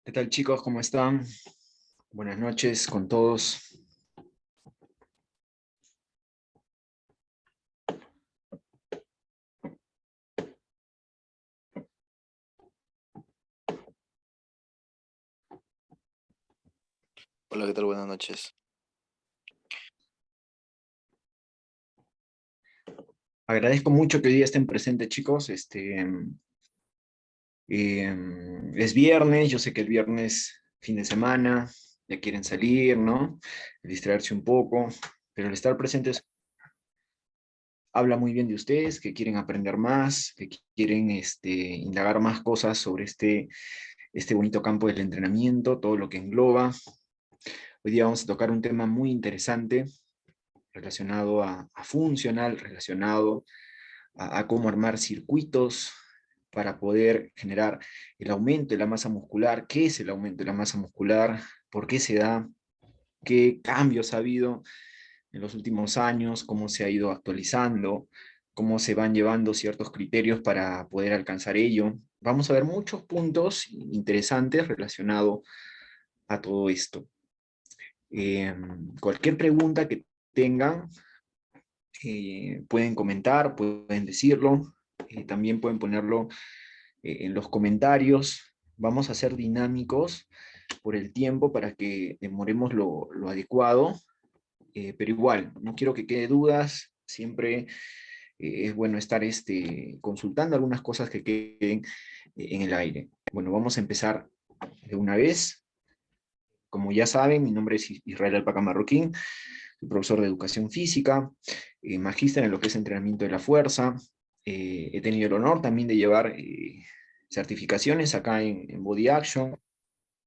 ¿Qué tal, chicos? ¿Cómo están? Buenas noches con todos. Hola, ¿qué tal? Buenas noches. Agradezco mucho que hoy día estén presentes, chicos. Es viernes, yo sé que el viernes, fin de semana, ya quieren salir, ¿no? Distraerse un poco, pero el estar presentes habla muy bien de ustedes, que quieren aprender más, que quieren indagar más cosas sobre este bonito campo del entrenamiento, todo lo que engloba. Hoy día vamos a tocar un tema muy interesante relacionado a funcional, relacionado a cómo armar circuitos para poder generar el aumento de la masa muscular, qué es el aumento de la masa muscular, por qué se da, qué cambios ha habido en los últimos años, cómo se ha ido actualizando, cómo se van llevando ciertos criterios para poder alcanzar ello. Vamos a ver muchos puntos interesantes relacionados a todo esto. Cualquier pregunta que tengan, pueden comentar, pueden decirlo, también pueden ponerlo en los comentarios. Vamos a ser dinámicos por el tiempo para que demoremos lo adecuado, pero igual, no quiero que quede dudas, siempre es bueno estar consultando algunas cosas que queden en el aire. Bueno, vamos a empezar de una vez. Como ya saben, mi nombre es Israel Alpaca Marroquín, soy profesor de educación física, magíster en lo que es entrenamiento de la fuerza. He tenido el honor también de llevar certificaciones acá en Body Action.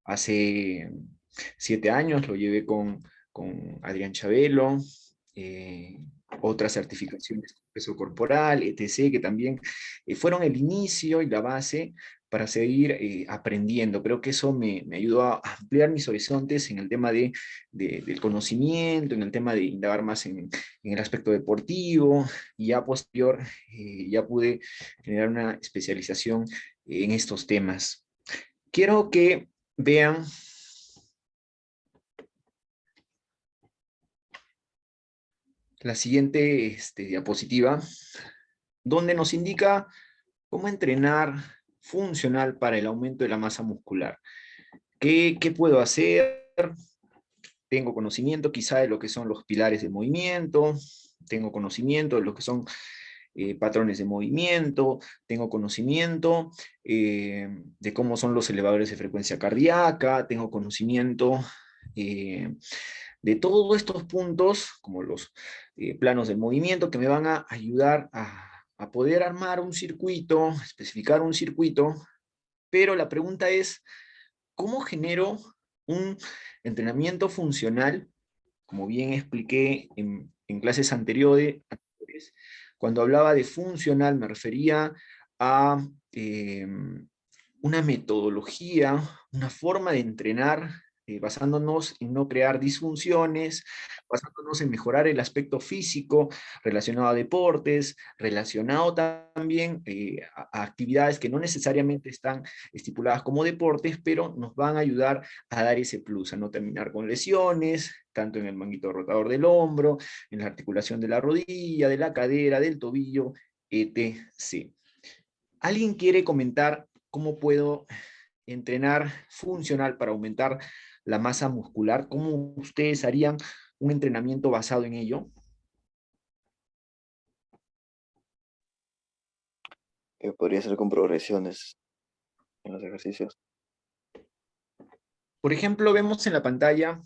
Hace 7 años lo llevé con Adrián Chabelo, eh, otras certificaciones con peso corporal, etc., que también fueron el inicio y la base para seguir aprendiendo. Creo que eso me ayudó a ampliar mis horizontes en el tema del conocimiento, en el tema de indagar más en el aspecto deportivo, y ya posterior ya pude generar una especialización en estos temas. Quiero que vean la siguiente diapositiva, donde nos indica cómo entrenar funcional para el aumento de la masa muscular. ¿Qué puedo hacer? Tengo conocimiento quizá de lo que son los pilares de movimiento, tengo conocimiento de lo que son patrones de movimiento, tengo conocimiento de cómo son los elevadores de frecuencia cardíaca, tengo conocimiento eh, de todos estos puntos, como los planos del movimiento, que me van a ayudar a poder armar un circuito, especificar un circuito, pero la pregunta es, ¿cómo genero un entrenamiento funcional? Como bien expliqué en clases anteriores, cuando hablaba de funcional me refería a una metodología, una forma de entrenar, basándonos en no crear disfunciones, basándonos en mejorar el aspecto físico relacionado a deportes, relacionado también a actividades que no necesariamente están estipuladas como deportes, pero nos van a ayudar a dar ese plus, a no terminar con lesiones, tanto en el manguito rotador del hombro, en la articulación de la rodilla, de la cadera, del tobillo, etc. ¿Alguien quiere comentar cómo puedo entrenar funcional para aumentar la masa muscular? ¿Cómo ustedes harían un entrenamiento basado en ello? Podría ser con progresiones en los ejercicios. Por ejemplo, vemos en la pantalla,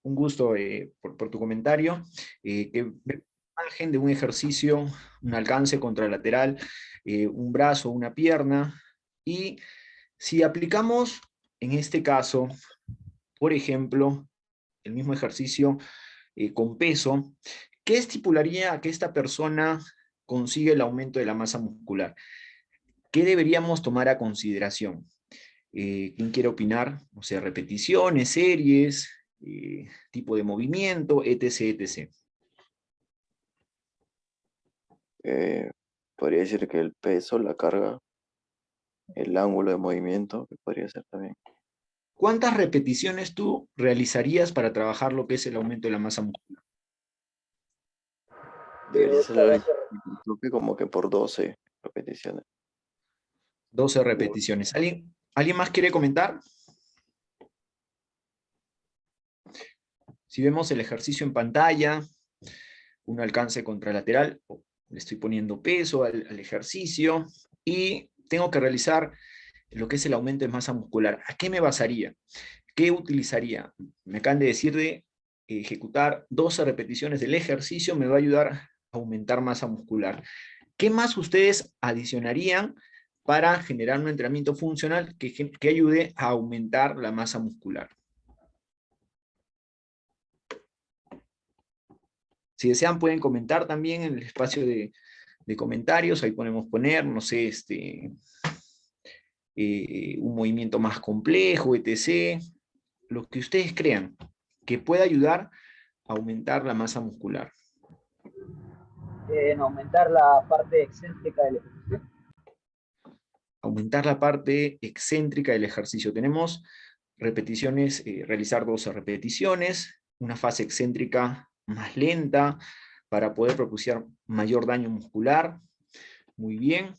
un gusto por tu comentario, que vemos una imagen de un ejercicio, un alcance contralateral, un brazo, una pierna, y si aplicamos en este caso, por ejemplo, el mismo ejercicio con peso, ¿qué estipularía a que esta persona consiga el aumento de la masa muscular? ¿Qué deberíamos tomar a consideración? ¿Quién quiere opinar? O sea, repeticiones, series, tipo de movimiento, etc, etc. Eh, Podría decir que el peso, la carga, el ángulo de movimiento, que podría ser también. ¿cuántas repeticiones tú realizarías para trabajar lo que es el aumento de la masa muscular? Debería ser la hipertrofia como que por 12 repeticiones. 12 repeticiones. ¿Alguien más quiere comentar? Si vemos el ejercicio en pantalla, un alcance contralateral, le estoy poniendo peso al ejercicio y tengo que realizar lo que es el aumento de masa muscular. ¿A qué me basaría? ¿Qué utilizaría? Me acaban de decir de ejecutar 12 repeticiones del ejercicio me va a ayudar a aumentar masa muscular. ¿Qué más ustedes adicionarían para generar un entrenamiento funcional que ayude a aumentar la masa muscular? Si desean pueden comentar también en el espacio de comentarios, ahí podemos poner, no sé, un movimiento más complejo, etc. Lo que ustedes crean que pueda ayudar a aumentar la masa muscular. En aumentar la parte excéntrica del ejercicio. Aumentar la parte excéntrica del ejercicio. Tenemos repeticiones, realizar 12 repeticiones, una fase excéntrica más lenta para poder propiciar mayor daño muscular. Muy bien.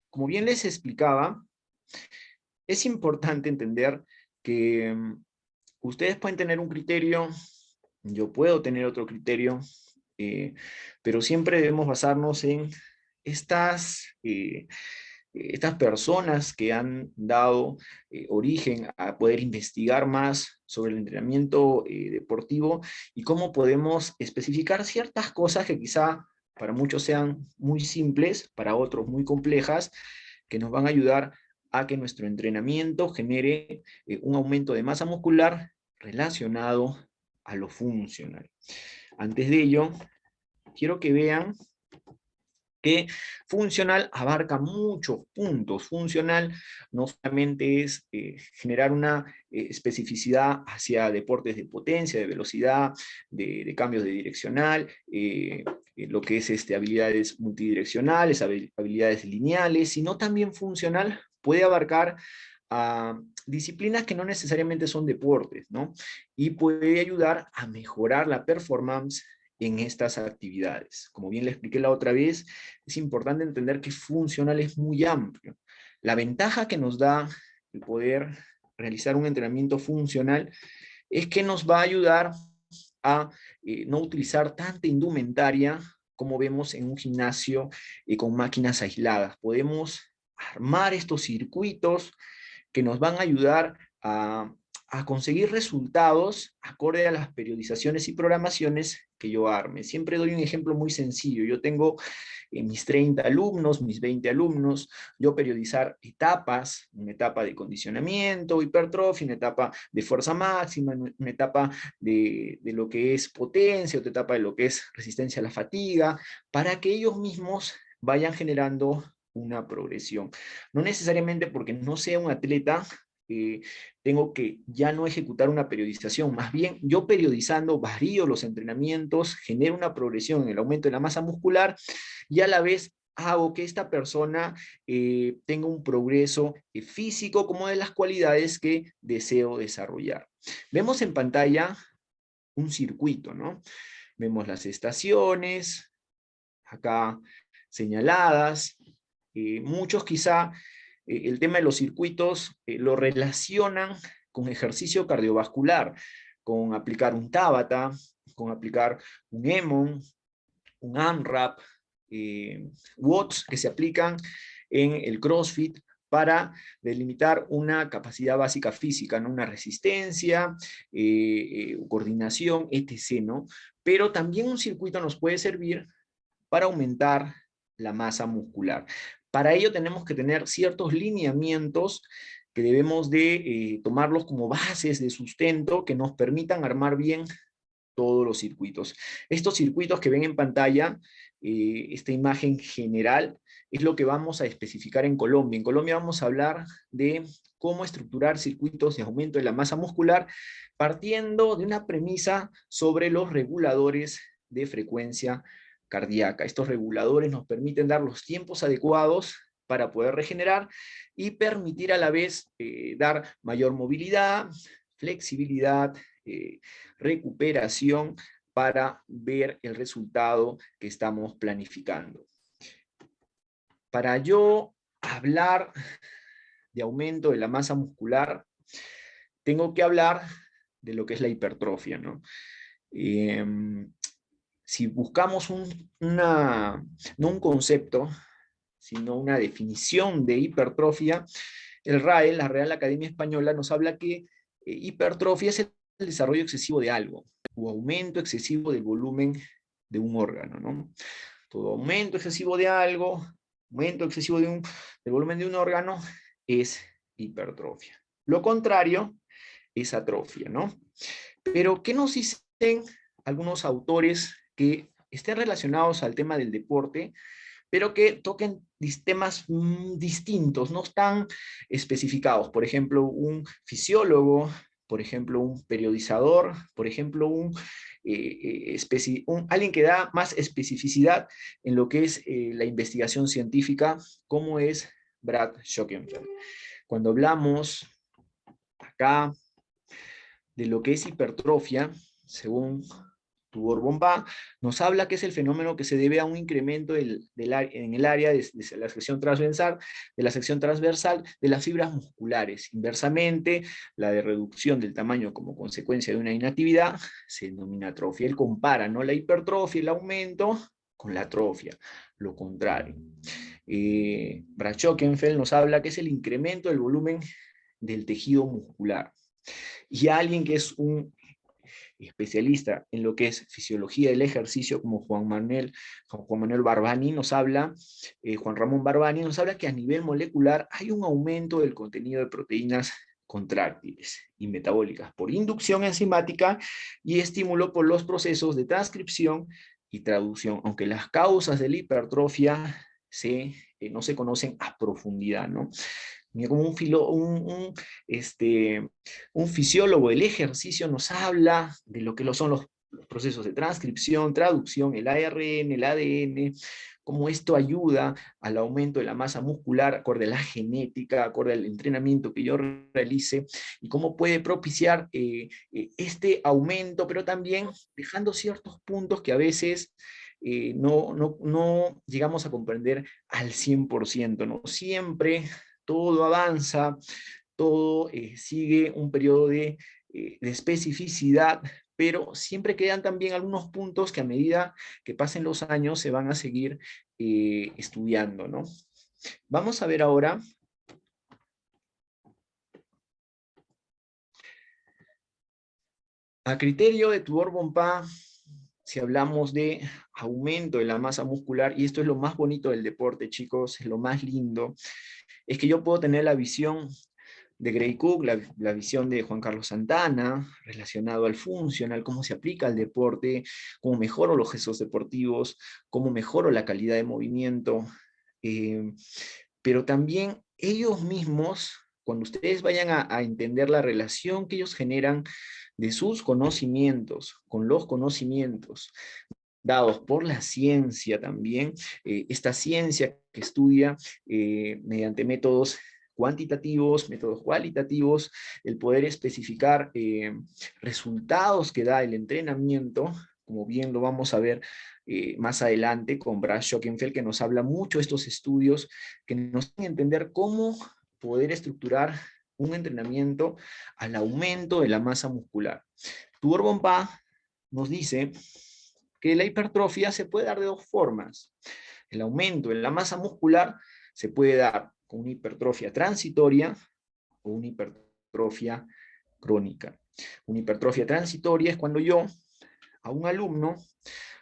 Como bien les explicaba, es importante entender que ustedes pueden tener un criterio, yo puedo tener otro criterio, pero siempre debemos basarnos en estas personas que han dado origen a poder investigar más sobre el entrenamiento deportivo y cómo podemos especificar ciertas cosas que quizá para muchos sean muy simples, para otros muy complejas, que nos van a ayudar a que nuestro entrenamiento genere un aumento de masa muscular relacionado a lo funcional. Antes de ello, quiero que vean que funcional abarca muchos puntos. Funcional no solamente es generar una especificidad hacia deportes de potencia, de velocidad, de cambios de direccional, lo que es habilidades multidireccionales, habilidades lineales, sino también funcional puede abarcar a disciplinas que no necesariamente son deportes, ¿no? Y puede ayudar a mejorar la performance en estas actividades. Como bien le expliqué la otra vez, es importante entender que funcional es muy amplio. La ventaja que nos da el poder realizar un entrenamiento funcional es que nos va a ayudar a no utilizar tanta indumentaria como vemos en un gimnasio con máquinas aisladas. Podemos armar estos circuitos que nos van a ayudar a conseguir resultados acorde a las periodizaciones y programaciones que yo arme. Siempre doy un ejemplo muy sencillo. Yo tengo mis 30 alumnos, mis 20 alumnos, yo periodizar etapas, una etapa de condicionamiento, hipertrofia, una etapa de fuerza máxima, una etapa de lo que es potencia, otra etapa de lo que es resistencia a la fatiga, para que ellos mismos vayan generando una progresión. No necesariamente porque no sea un atleta, tengo que ya no ejecutar una periodización, más bien yo periodizando varío los entrenamientos, genero una progresión en el aumento de la masa muscular y a la vez hago que esta persona tenga un progreso físico como de las cualidades que deseo desarrollar. Vemos en pantalla un circuito, ¿no? Vemos las estaciones, acá señaladas. Muchos quizá el tema de los circuitos lo relacionan con ejercicio cardiovascular, con aplicar un Tabata, con aplicar un EMOM, un AMRAP, watts que se aplican en el CrossFit para delimitar una capacidad básica física, ¿no? Una resistencia, coordinación, etc., ¿no? Pero también un circuito nos puede servir para aumentar la masa muscular. Para ello tenemos que tener ciertos lineamientos que debemos de tomarlos como bases de sustento que nos permitan armar bien todos los circuitos. Estos circuitos que ven en pantalla, esta imagen general, es lo que vamos a especificar en Colombia. En Colombia vamos a hablar de cómo estructurar circuitos de aumento de la masa muscular partiendo de una premisa sobre los reguladores de frecuencia cardíaca. Estos reguladores nos permiten dar los tiempos adecuados para poder regenerar y permitir a la vez dar mayor movilidad, flexibilidad, recuperación para ver el resultado que estamos planificando. Para yo hablar de aumento de la masa muscular, tengo que hablar de lo que es la hipertrofia, ¿no? Si buscamos no un concepto, sino una definición de hipertrofia, la Real Academia Española, nos habla que hipertrofia es el desarrollo excesivo de algo, o aumento excesivo del volumen de un órgano, ¿no? Todo aumento excesivo de algo, aumento excesivo del volumen de un órgano, es hipertrofia. Lo contrario es atrofia, ¿no? Pero, ¿qué nos dicen algunos autores que estén relacionados al tema del deporte, pero que toquen temas distintos, no están especificados? Por ejemplo, un fisiólogo, por ejemplo, un periodizador, por ejemplo, alguien que da más especificidad en lo que es la investigación científica, como es Brad Schoenfeld. Cuando hablamos acá de lo que es hipertrofia, según Tibor Bombá, nos habla que es el fenómeno que se debe a un incremento en el área de la sección transversal, de las fibras musculares. Inversamente, la de reducción del tamaño como consecuencia de una inactividad se denomina atrofia. Él compara, ¿no?, la hipertrofia, el aumento, con la atrofia, lo contrario. Brad Schoenfeld nos habla que es el incremento del volumen del tejido muscular. Y alguien que es un especialista en lo que es fisiología del ejercicio, como Juan Manuel Barbani nos habla, Juan Ramón Barbani nos habla que a nivel molecular hay un aumento del contenido de proteínas contráctiles y metabólicas por inducción enzimática y estímulo por los procesos de transcripción y traducción, aunque las causas de la hipertrofia no se conocen a profundidad, ¿no? Como un fisiólogo del ejercicio nos habla de lo que son los procesos de transcripción, traducción, el ARN, el ADN, cómo esto ayuda al aumento de la masa muscular acorde a la genética, acorde al entrenamiento que yo realice, y cómo puede propiciar este aumento, pero también dejando ciertos puntos que a veces no llegamos a comprender al 100%, ¿no? Siempre todo avanza, todo sigue un periodo de especificidad, pero siempre quedan también algunos puntos que a medida que pasen los años se van a seguir estudiando, ¿no? Vamos a ver ahora a criterio de Tibor Bombá, si hablamos de aumento de la masa muscular, y esto es lo más bonito del deporte, chicos, es lo más lindo, es que yo puedo tener la visión de Gray Cook, la visión de Juan Carlos Santana, relacionado al funcional, cómo se aplica al deporte, cómo mejoro los gestos deportivos, cómo mejoro la calidad de movimiento, pero también ellos mismos, cuando ustedes vayan a entender la relación que ellos generan de sus conocimientos con los conocimientos dados por la ciencia también, esta ciencia que estudia mediante métodos cuantitativos, métodos cualitativos, el poder especificar resultados que da el entrenamiento, como bien lo vamos a ver más adelante con Brad Schoenfeld, que nos habla mucho de estos estudios, que nos hacen entender cómo poder estructurar un entrenamiento al aumento de la masa muscular. Tibor Bombá nos dice que la hipertrofia se puede dar de dos formas. El aumento en la masa muscular se puede dar con una hipertrofia transitoria o una hipertrofia crónica. Una hipertrofia transitoria es cuando yo a un alumno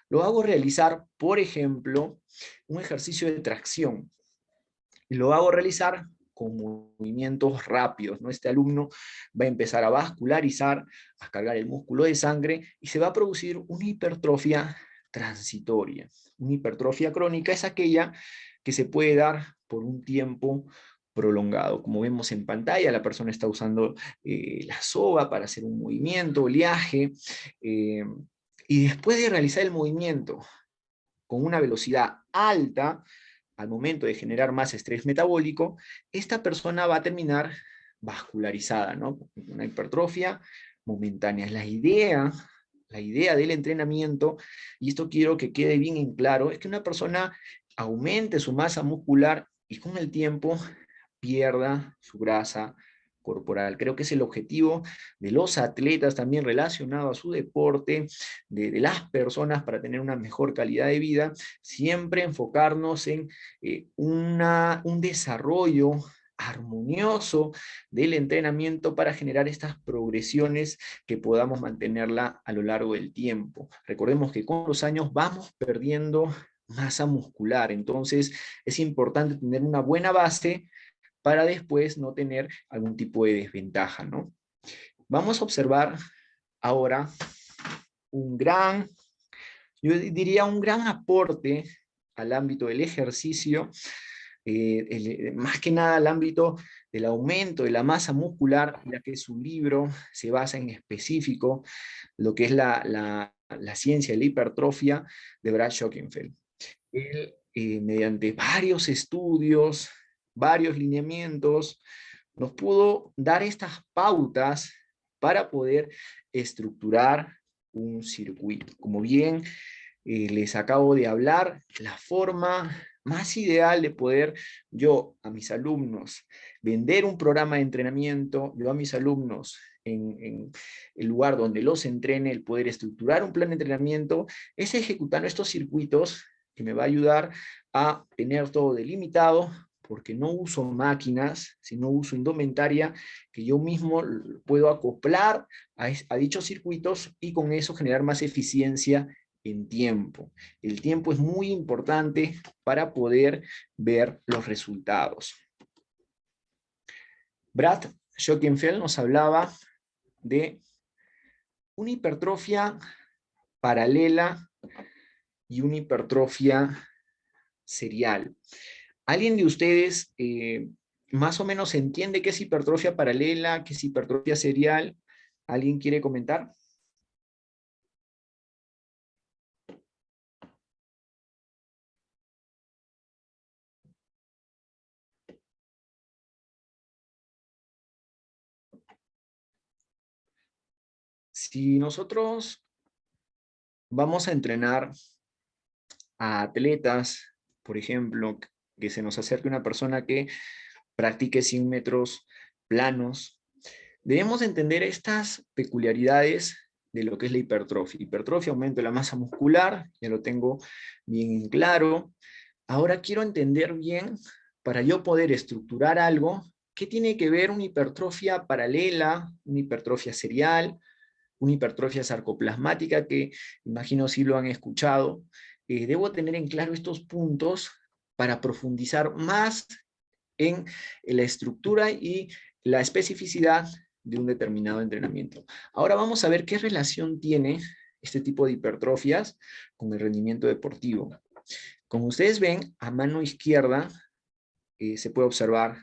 lo hago realizar, por ejemplo, un ejercicio de tracción. Y lo hago realizar con movimientos rápidos, ¿no? Este alumno va a empezar a vascularizar, a cargar el músculo de sangre, y se va a producir una hipertrofia transitoria. Una hipertrofia crónica es aquella que se puede dar por un tiempo prolongado. Como vemos en pantalla, la persona está usando la soga para hacer un movimiento, oleaje, y después de realizar el movimiento con una velocidad alta, al momento de generar más estrés metabólico, esta persona va a terminar vascularizada, ¿no? Una hipertrofia momentánea. La idea del entrenamiento, y esto quiero que quede bien en claro, es que una persona aumente su masa muscular y con el tiempo pierda su grasa corporal. Creo que es el objetivo de los atletas también relacionado a su deporte, de las personas para tener una mejor calidad de vida, siempre enfocarnos en un desarrollo armonioso del entrenamiento para generar estas progresiones que podamos mantenerla a lo largo del tiempo. Recordemos que con los años vamos perdiendo masa muscular, entonces es importante tener una buena base para después no tener algún tipo de desventaja, ¿no? Vamos a observar ahora yo diría un gran aporte al ámbito del ejercicio, más que nada al ámbito del aumento de la masa muscular, ya que su libro se basa en específico lo que es la ciencia de la hipertrofia de Brad Schoenfeld. Él, mediante varios estudios, varios lineamientos, nos pudo dar estas pautas para poder estructurar un circuito. Como bien les acabo de hablar, la forma más ideal de poder yo a mis alumnos vender un programa de entrenamiento, yo a mis alumnos en el lugar donde los entrene, el poder estructurar un plan de entrenamiento, es ejecutando estos circuitos que me va a ayudar a tener todo delimitado, porque no uso máquinas, sino uso indumentaria que yo mismo puedo acoplar a dichos circuitos y con eso generar más eficiencia en tiempo. El tiempo es muy importante para poder ver los resultados. Brad Schoenfeld nos hablaba de una hipertrofia paralela y una hipertrofia serial. ¿Alguien de ustedes más o menos entiende qué es hipertrofia paralela, qué es hipertrofia serial? ¿Alguien quiere comentar? Si nosotros vamos a entrenar a atletas, por ejemplo, que se nos acerque una persona que practique 100 metros planos, debemos entender estas peculiaridades de lo que es la hipertrofia. Hipertrofia, aumento de la masa muscular, ya lo tengo bien en claro. Ahora quiero entender bien, para yo poder estructurar algo, qué tiene que ver una hipertrofia paralela, una hipertrofia serial, una hipertrofia sarcoplasmática, que imagino si lo han escuchado. Debo tener en claro estos puntos para profundizar más en la estructura y la especificidad de un determinado entrenamiento. Ahora vamos a ver qué relación tiene este tipo de hipertrofias con el rendimiento deportivo. Como ustedes ven, a mano izquierda se puede observar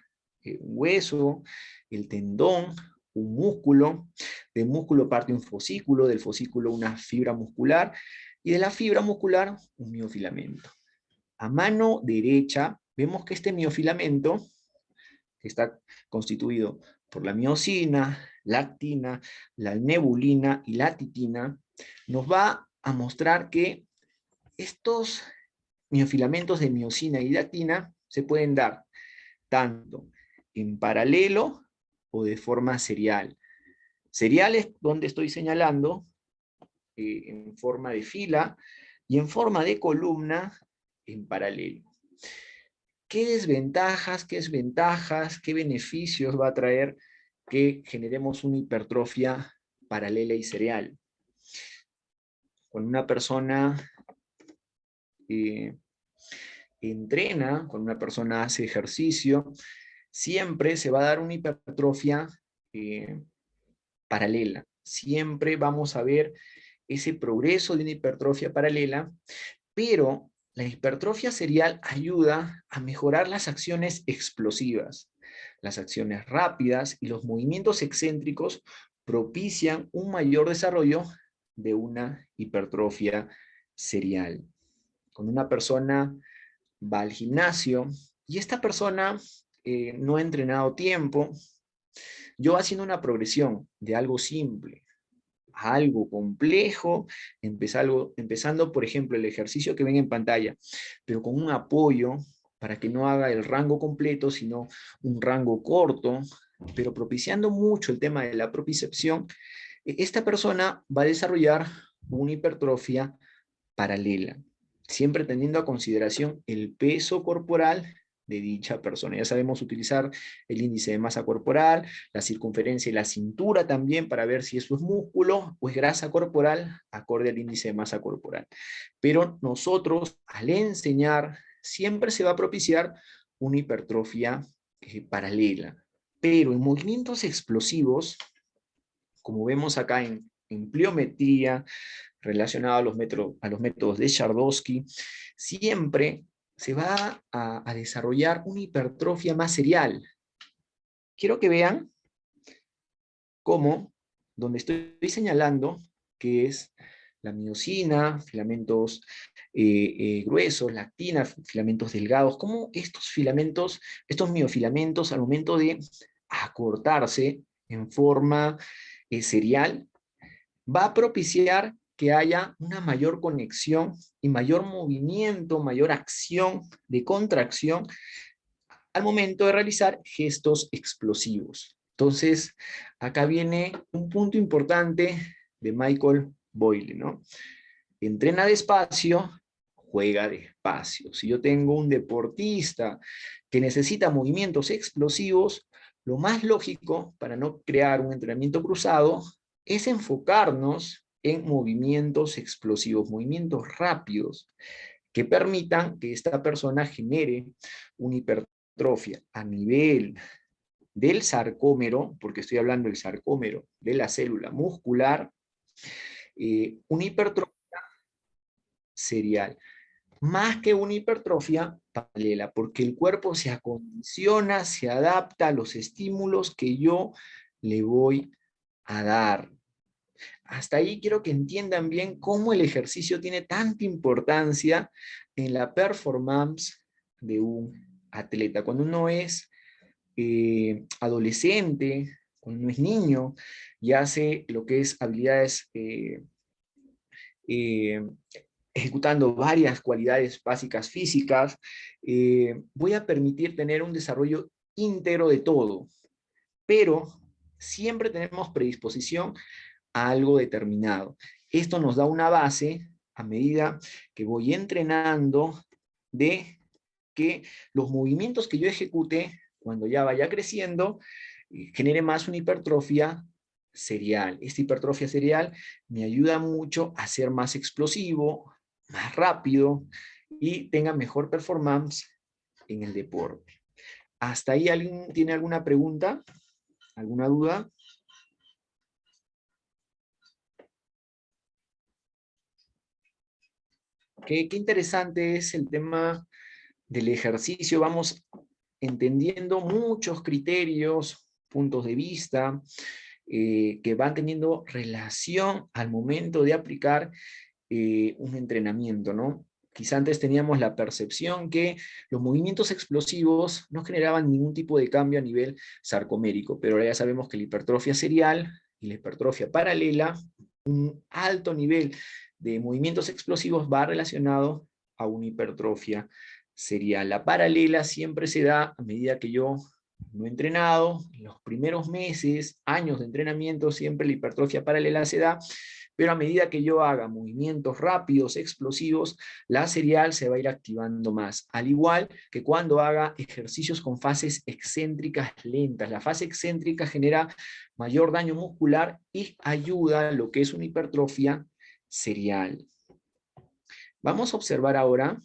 un hueso, el tendón, un músculo, del músculo parte un fosículo, del fosículo una fibra muscular, y de la fibra muscular un miofilamento. A mano derecha vemos que este miofilamento, que está constituido por la miosina, la actina, la nebulina y la titina, nos va a mostrar que estos miofilamentos de miosina y de actina se pueden dar tanto en paralelo o de forma serial. Serial es donde estoy señalando en forma de fila y en forma de columna en paralelo. ¿Qué desventajas, qué beneficios va a traer que generemos una hipertrofia paralela y serial? Cuando una persona entrena, cuando una persona hace ejercicio, siempre se va a dar una hipertrofia paralela. Siempre vamos a ver ese progreso de una hipertrofia paralela, pero la hipertrofia serial ayuda a mejorar las acciones explosivas. Las acciones rápidas y los movimientos excéntricos propician un mayor desarrollo de una hipertrofia serial. Cuando una persona va al gimnasio, y esta persona no ha entrenado tiempo. Yo haciendo una progresión de algo simple a algo complejo, empezando, por ejemplo, el ejercicio que ven en pantalla, pero con un apoyo para que no haga el rango completo, sino un rango corto, pero propiciando mucho el tema de la propriocepción, esta persona va a desarrollar una hipertrofia paralela, siempre teniendo a consideración el peso corporal de dicha persona. Ya sabemos utilizar el índice de masa corporal, la circunferencia y la cintura también para ver si eso es músculo o es grasa corporal acorde al índice de masa corporal. Pero nosotros, al enseñar, siempre se va a propiciar una hipertrofia paralela. Pero en movimientos explosivos, como vemos acá en pliometría, relacionado a los métodos de Chardosky, siempre se va a desarrollar una hipertrofia más serial. Quiero que vean cómo, donde estoy señalando, que es la miosina, filamentos gruesos, la actina, filamentos delgados, cómo estos filamentos, estos miofilamentos, al momento de acortarse en forma serial, va a propiciar que haya una mayor conexión y mayor movimiento, mayor acción de contracción al momento de realizar gestos explosivos. Entonces, acá viene un punto importante de Michael Boyle, ¿no? Entrena despacio, juega despacio. Si yo tengo un deportista que necesita movimientos explosivos, lo más lógico para no crear un entrenamiento cruzado es enfocarnos en movimientos explosivos, movimientos rápidos, que permitan que esta persona genere una hipertrofia a nivel del sarcómero, porque estoy hablando del sarcómero de la célula muscular, una hipertrofia serial, más que una hipertrofia paralela, porque el cuerpo se acondiciona, se adapta a los estímulos que yo le voy a dar. Hasta ahí quiero que entiendan bien cómo el ejercicio tiene tanta importancia en la performance de un atleta. Cuando uno es adolescente, cuando uno es niño, y hace lo que es habilidades eh, ejecutando varias cualidades básicas físicas, voy a permitir tener un desarrollo íntegro de todo, pero siempre tenemos predisposición a algo determinado. Esto nos da una base a medida que voy entrenando de que los movimientos que yo ejecute cuando ya vaya creciendo genere más una hipertrofia serial. Esta hipertrofia serial me ayuda mucho a ser más explosivo, más rápido y tenga mejor performance en el deporte. ¿Hasta ahí alguien tiene alguna pregunta? ¿Alguna duda? Qué interesante es el tema del ejercicio. Vamos entendiendo muchos criterios, puntos de vista, que van teniendo relación al momento de aplicar un entrenamiento, ¿no? Quizá antes teníamos la percepción que los movimientos explosivos no generaban ningún tipo de cambio a nivel sarcomérico, pero ahora ya sabemos que la hipertrofia serial y la hipertrofia paralela, un alto nivel de movimientos explosivos va relacionado a una hipertrofia serial. La paralela siempre se da a medida que yo no he entrenado, en los primeros meses, años de entrenamiento, siempre la hipertrofia paralela se da, pero a medida que yo haga movimientos rápidos, explosivos, la serial se va a ir activando más, al igual que cuando haga ejercicios con fases excéntricas lentas. La fase excéntrica genera mayor daño muscular y ayuda a lo que es una hipertrofia serial. Vamos a observar ahora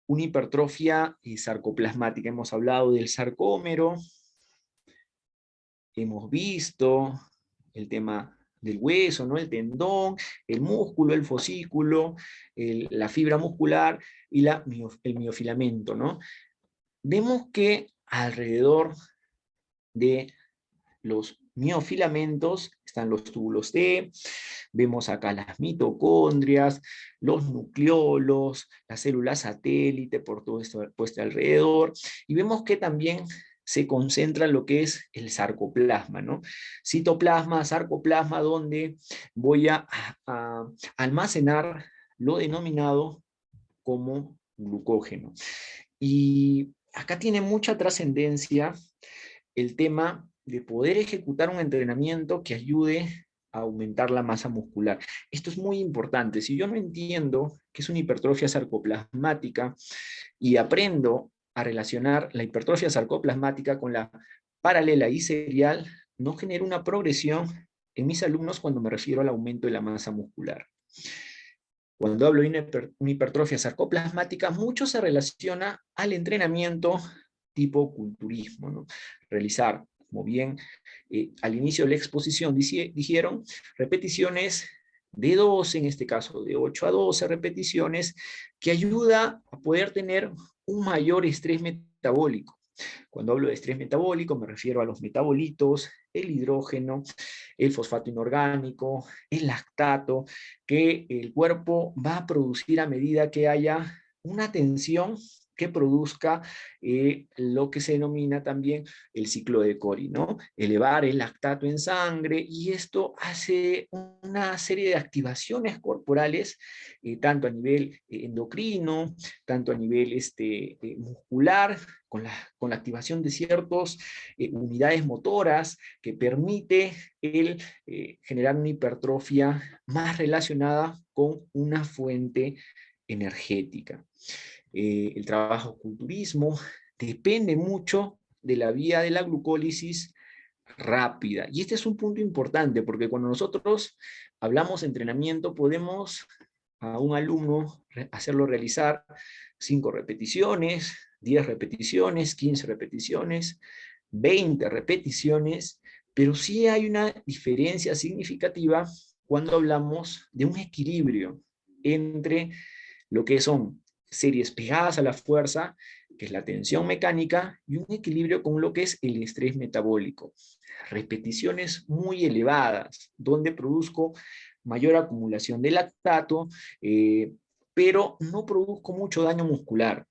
una hipertrofia sarcoplasmática. Hemos hablado del sarcómero, hemos visto el tema del hueso, ¿no? El tendón, el músculo, el fascículo, la fibra muscular y el miofilamento, ¿no? Vemos que alrededor de los miofilamentos, están los túbulos T, vemos acá las mitocondrias, los nucleolos, las células satélite por todo esto puesto alrededor, y vemos que también se concentra lo que es el sarcoplasma, ¿no? Citoplasma, sarcoplasma, donde voy a almacenar lo denominado como glucógeno. Y acá tiene mucha trascendencia el tema de poder ejecutar un entrenamiento que ayude a aumentar la masa muscular. Esto es muy importante. Si yo no entiendo qué es una hipertrofia sarcoplasmática y aprendo a relacionar la hipertrofia sarcoplasmática con la paralela y serial, no genero una progresión en mis alumnos cuando me refiero al aumento de la masa muscular. Cuando hablo de una hipertrofia sarcoplasmática, mucho se relaciona al entrenamiento tipo culturismo, ¿no? Realizar, como bien al inicio de la exposición dijeron, repeticiones de 12, en este caso de 8 a 12 repeticiones, que ayuda a poder tener un mayor estrés metabólico. Cuando hablo de estrés metabólico me refiero a los metabolitos, el hidrógeno, el fosfato inorgánico, el lactato, que el cuerpo va a producir a medida que haya una tensión que produzca lo que se denomina también el ciclo de Cori, ¿no? Elevar el lactato en sangre, y esto hace una serie de activaciones corporales, tanto a nivel endocrino, tanto a nivel muscular, con la activación de ciertas unidades motoras que permite generar una hipertrofia más relacionada con una fuente energética. El trabajo culturismo depende mucho de la vía de la glucólisis rápida. Y este es un punto importante, porque cuando nosotros hablamos de entrenamiento, podemos a un alumno hacerlo realizar 5 repeticiones, 10 repeticiones, 15 repeticiones, 20 repeticiones, pero sí hay una diferencia significativa cuando hablamos de un equilibrio entre lo que son series pegadas a la fuerza, que es la tensión mecánica, y un equilibrio con lo que es el estrés metabólico. Repeticiones muy elevadas, donde produzco mayor acumulación de lactato, pero no produzco mucho daño muscular.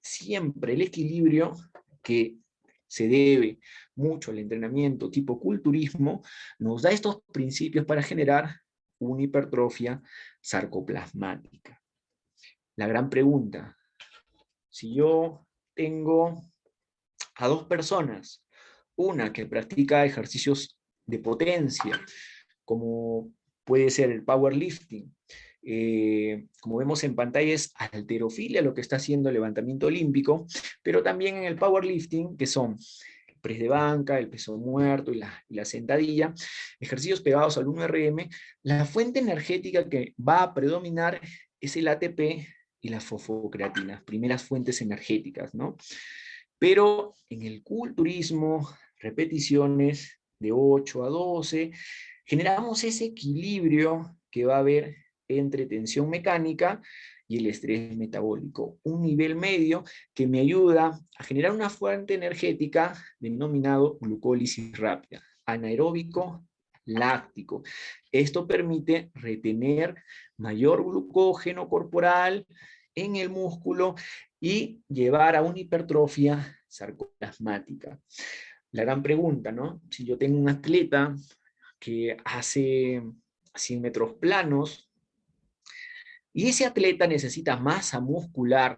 Siempre el equilibrio, que se debe mucho al entrenamiento tipo culturismo, nos da estos principios para generar una hipertrofia sarcoplasmática. La gran pregunta: si yo tengo a 2 personas, una que practica ejercicios de potencia, como puede ser el powerlifting, como vemos en pantalla es halterofilia, lo que está haciendo el levantamiento olímpico, pero también en el powerlifting, que son el press de banca, el peso muerto y la sentadilla, ejercicios pegados al 1RM, la fuente energética que va a predominar es el ATP y las fosfocreatinas, primeras fuentes energéticas, ¿no? Pero en el culturismo, repeticiones de 8 a 12, generamos ese equilibrio que va a haber entre tensión mecánica y el estrés metabólico. Un nivel medio que me ayuda a generar una fuente energética denominado glucólisis rápida, anaeróbico láctico. Esto permite retener mayor glucógeno corporal en el músculo y llevar a una hipertrofia sarcoplasmática. La gran pregunta, ¿no? Si yo tengo un atleta que hace 100 metros planos y ese atleta necesita masa muscular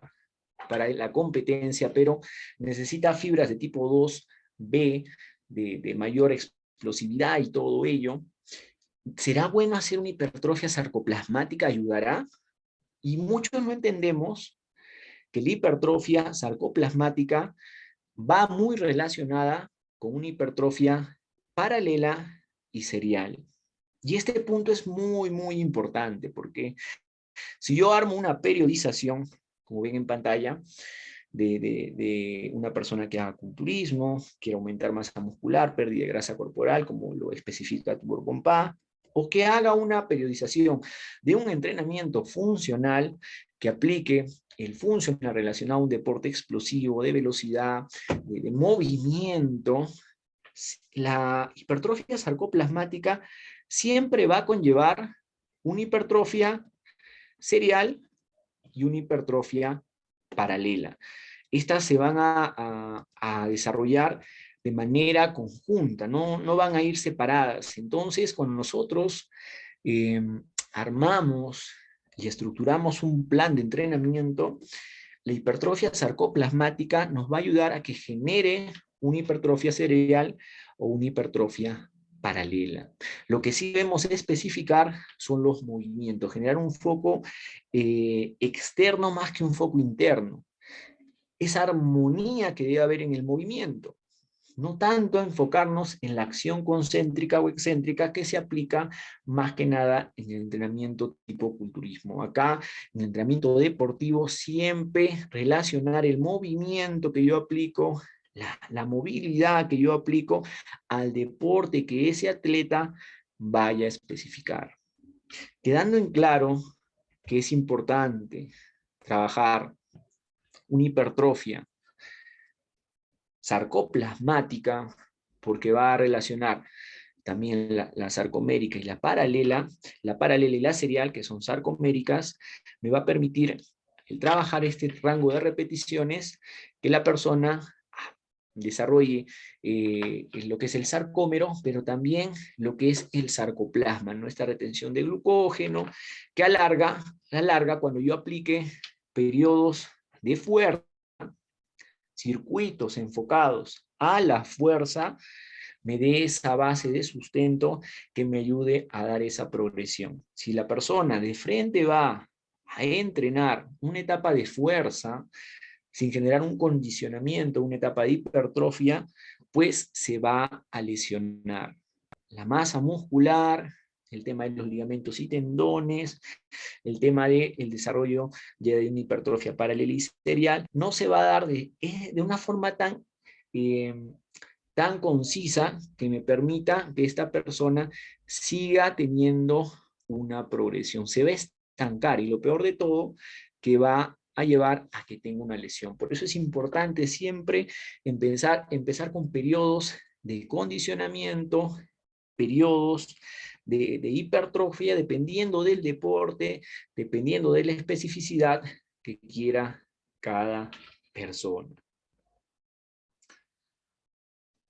para la competencia, pero necesita fibras de tipo 2B, de mayor explosividad y todo ello, ¿será bueno hacer una hipertrofia sarcoplasmática? ¿Ayudará? Y muchos no entendemos que la hipertrofia sarcoplasmática va muy relacionada con una hipertrofia paralela y serial. Y este punto es muy, muy importante, porque si yo armo una periodización, como ven en pantalla, de una persona que haga culturismo, quiere aumentar masa muscular, pérdida de grasa corporal, como lo especifica Bourbon-Pas, o que haga una periodización de un entrenamiento funcional que aplique el funcional relacionado a un deporte explosivo, de velocidad, de movimiento, La hipertrofia sarcoplasmática siempre va a conllevar una hipertrofia serial y una hipertrofia paralela. Estas se van a desarrollar de manera conjunta, no van a ir separadas. Entonces, cuando nosotros armamos y estructuramos un plan de entrenamiento, la hipertrofia sarcoplasmática nos va a ayudar a que genere una hipertrofia serial o una hipertrofia paralela. Lo que sí debemos especificar son los movimientos, generar un foco externo más que un foco interno. Esa armonía que debe haber en el movimiento. No tanto enfocarnos en la acción concéntrica o excéntrica que se aplica más que nada en el entrenamiento tipo culturismo. Acá, en el entrenamiento deportivo, siempre relacionar el movimiento que yo aplico, la movilidad que yo aplico al deporte que ese atleta vaya a especificar. Quedando en claro que es importante trabajar una hipertrofia sarcoplasmática, porque va a relacionar también la sarcomérica y la paralela y la serial, que son sarcoméricas, me va a permitir el trabajar este rango de repeticiones que la persona desarrolle lo que es el sarcómero, pero también lo que es el sarcoplasma, nuestra retención de glucógeno, que alarga cuando yo aplique periodos de fuerza, circuitos enfocados a la fuerza, me dé esa base de sustento que me ayude a dar esa progresión. Si la persona de frente va a entrenar una etapa de fuerza, sin generar un condicionamiento, una etapa de hipertrofia, pues se va a lesionar. La masa muscular, el tema de los ligamentos y tendones, el tema del desarrollo de una hipertrofia paralela y serial, no se va a dar de una forma tan concisa que me permita que esta persona siga teniendo una progresión. Se va a estancar y lo peor de todo, que va a llevar a que tenga una lesión. Por eso es importante siempre empezar con periodos de condicionamiento, periodos de hipertrofia, dependiendo del deporte, dependiendo de la especificidad que quiera cada persona.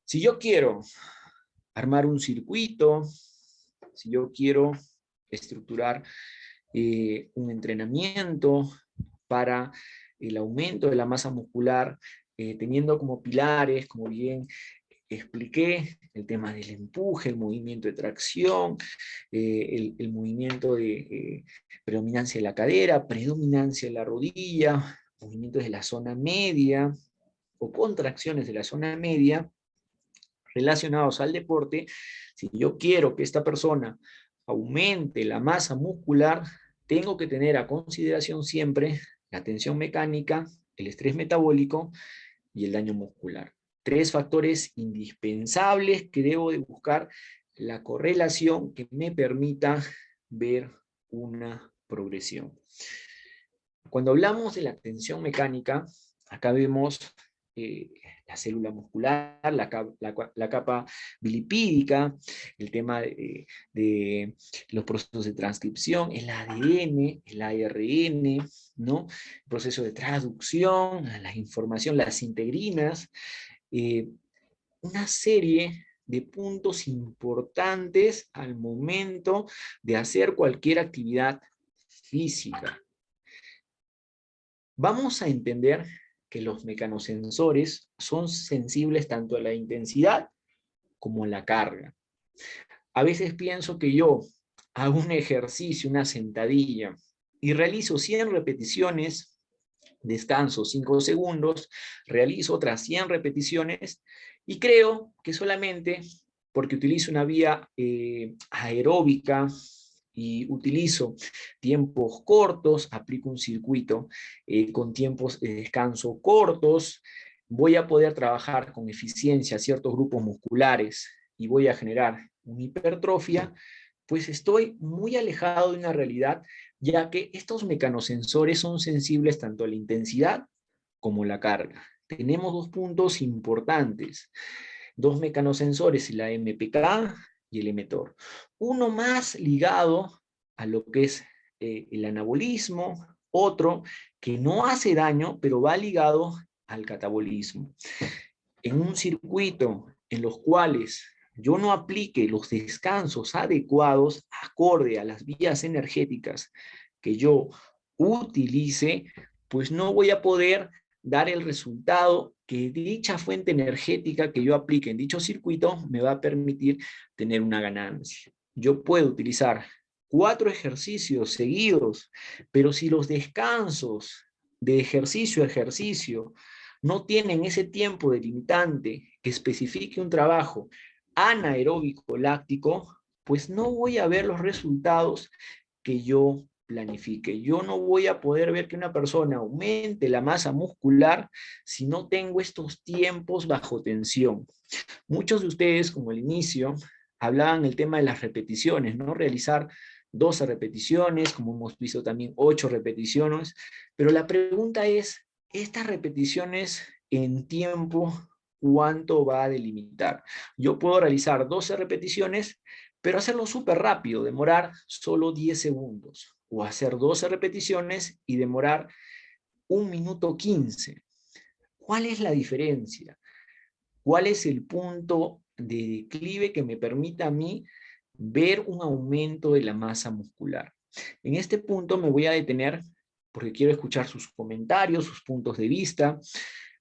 Si yo quiero armar un circuito, si yo quiero estructurar un entrenamiento para el aumento de la masa muscular, teniendo como pilares, como bien expliqué, el tema del empuje, el movimiento de tracción, el movimiento de predominancia de la cadera, predominancia de la rodilla, movimientos de la zona media o contracciones de la zona media, relacionados al deporte. Si yo quiero que esta persona aumente la masa muscular, tengo que tener a consideración siempre la tensión mecánica, el estrés metabólico y el daño muscular. 3 factores indispensables que debo de buscar la correlación que me permita ver una progresión. Cuando hablamos de la tensión mecánica, acá vemos la célula muscular, la capa bilipídica, el tema de los procesos de transcripción, el ADN, el ARN, ¿no? El proceso de traducción, la información, las integrinas, una serie de puntos importantes al momento de hacer cualquier actividad física. Vamos a entender que los mecanosensores son sensibles tanto a la intensidad como a la carga. A veces pienso que yo hago un ejercicio, una sentadilla, y realizo 100 repeticiones, descanso 5 segundos, realizo otras 100 repeticiones, y creo que solamente porque utilizo una vía aeróbica, y utilizo tiempos cortos, aplico un circuito con tiempos de descanso cortos, voy a poder trabajar con eficiencia ciertos grupos musculares y voy a generar una hipertrofia, pues estoy muy alejado de una realidad, ya que estos mecanosensores son sensibles tanto a la intensidad como a la carga. Tenemos 2 puntos importantes. dos mecanosensores, la MPK y el mTOR. Uno más ligado a lo que es el anabolismo, otro que no hace daño, pero va ligado al catabolismo. En un circuito en los cuales yo no aplique los descansos adecuados acorde a las vías energéticas que yo utilice, pues no voy a poder dar el resultado que dicha fuente energética que yo aplique en dicho circuito me va a permitir tener una ganancia. Yo puedo utilizar 4 ejercicios seguidos, pero si los descansos de ejercicio a ejercicio no tienen ese tiempo delimitante que especifique un trabajo anaeróbico láctico, pues no voy a ver los resultados que yo planifique. Yo no voy a poder ver que una persona aumente la masa muscular si no tengo estos tiempos bajo tensión. Muchos de ustedes, como al inicio, hablaban el tema de las repeticiones, ¿no? Realizar 12 repeticiones, como hemos visto también 8 repeticiones, pero la pregunta es, estas repeticiones en tiempo, ¿cuánto va a delimitar? Yo puedo realizar 12 repeticiones, pero hacerlo súper rápido, demorar solo 10 segundos, o hacer 12 repeticiones y demorar 1 minuto 15. ¿Cuál es la diferencia? ¿Cuál es el punto de declive que me permita a mí ver un aumento de la masa muscular? En este punto me voy a detener porque quiero escuchar sus comentarios, sus puntos de vista,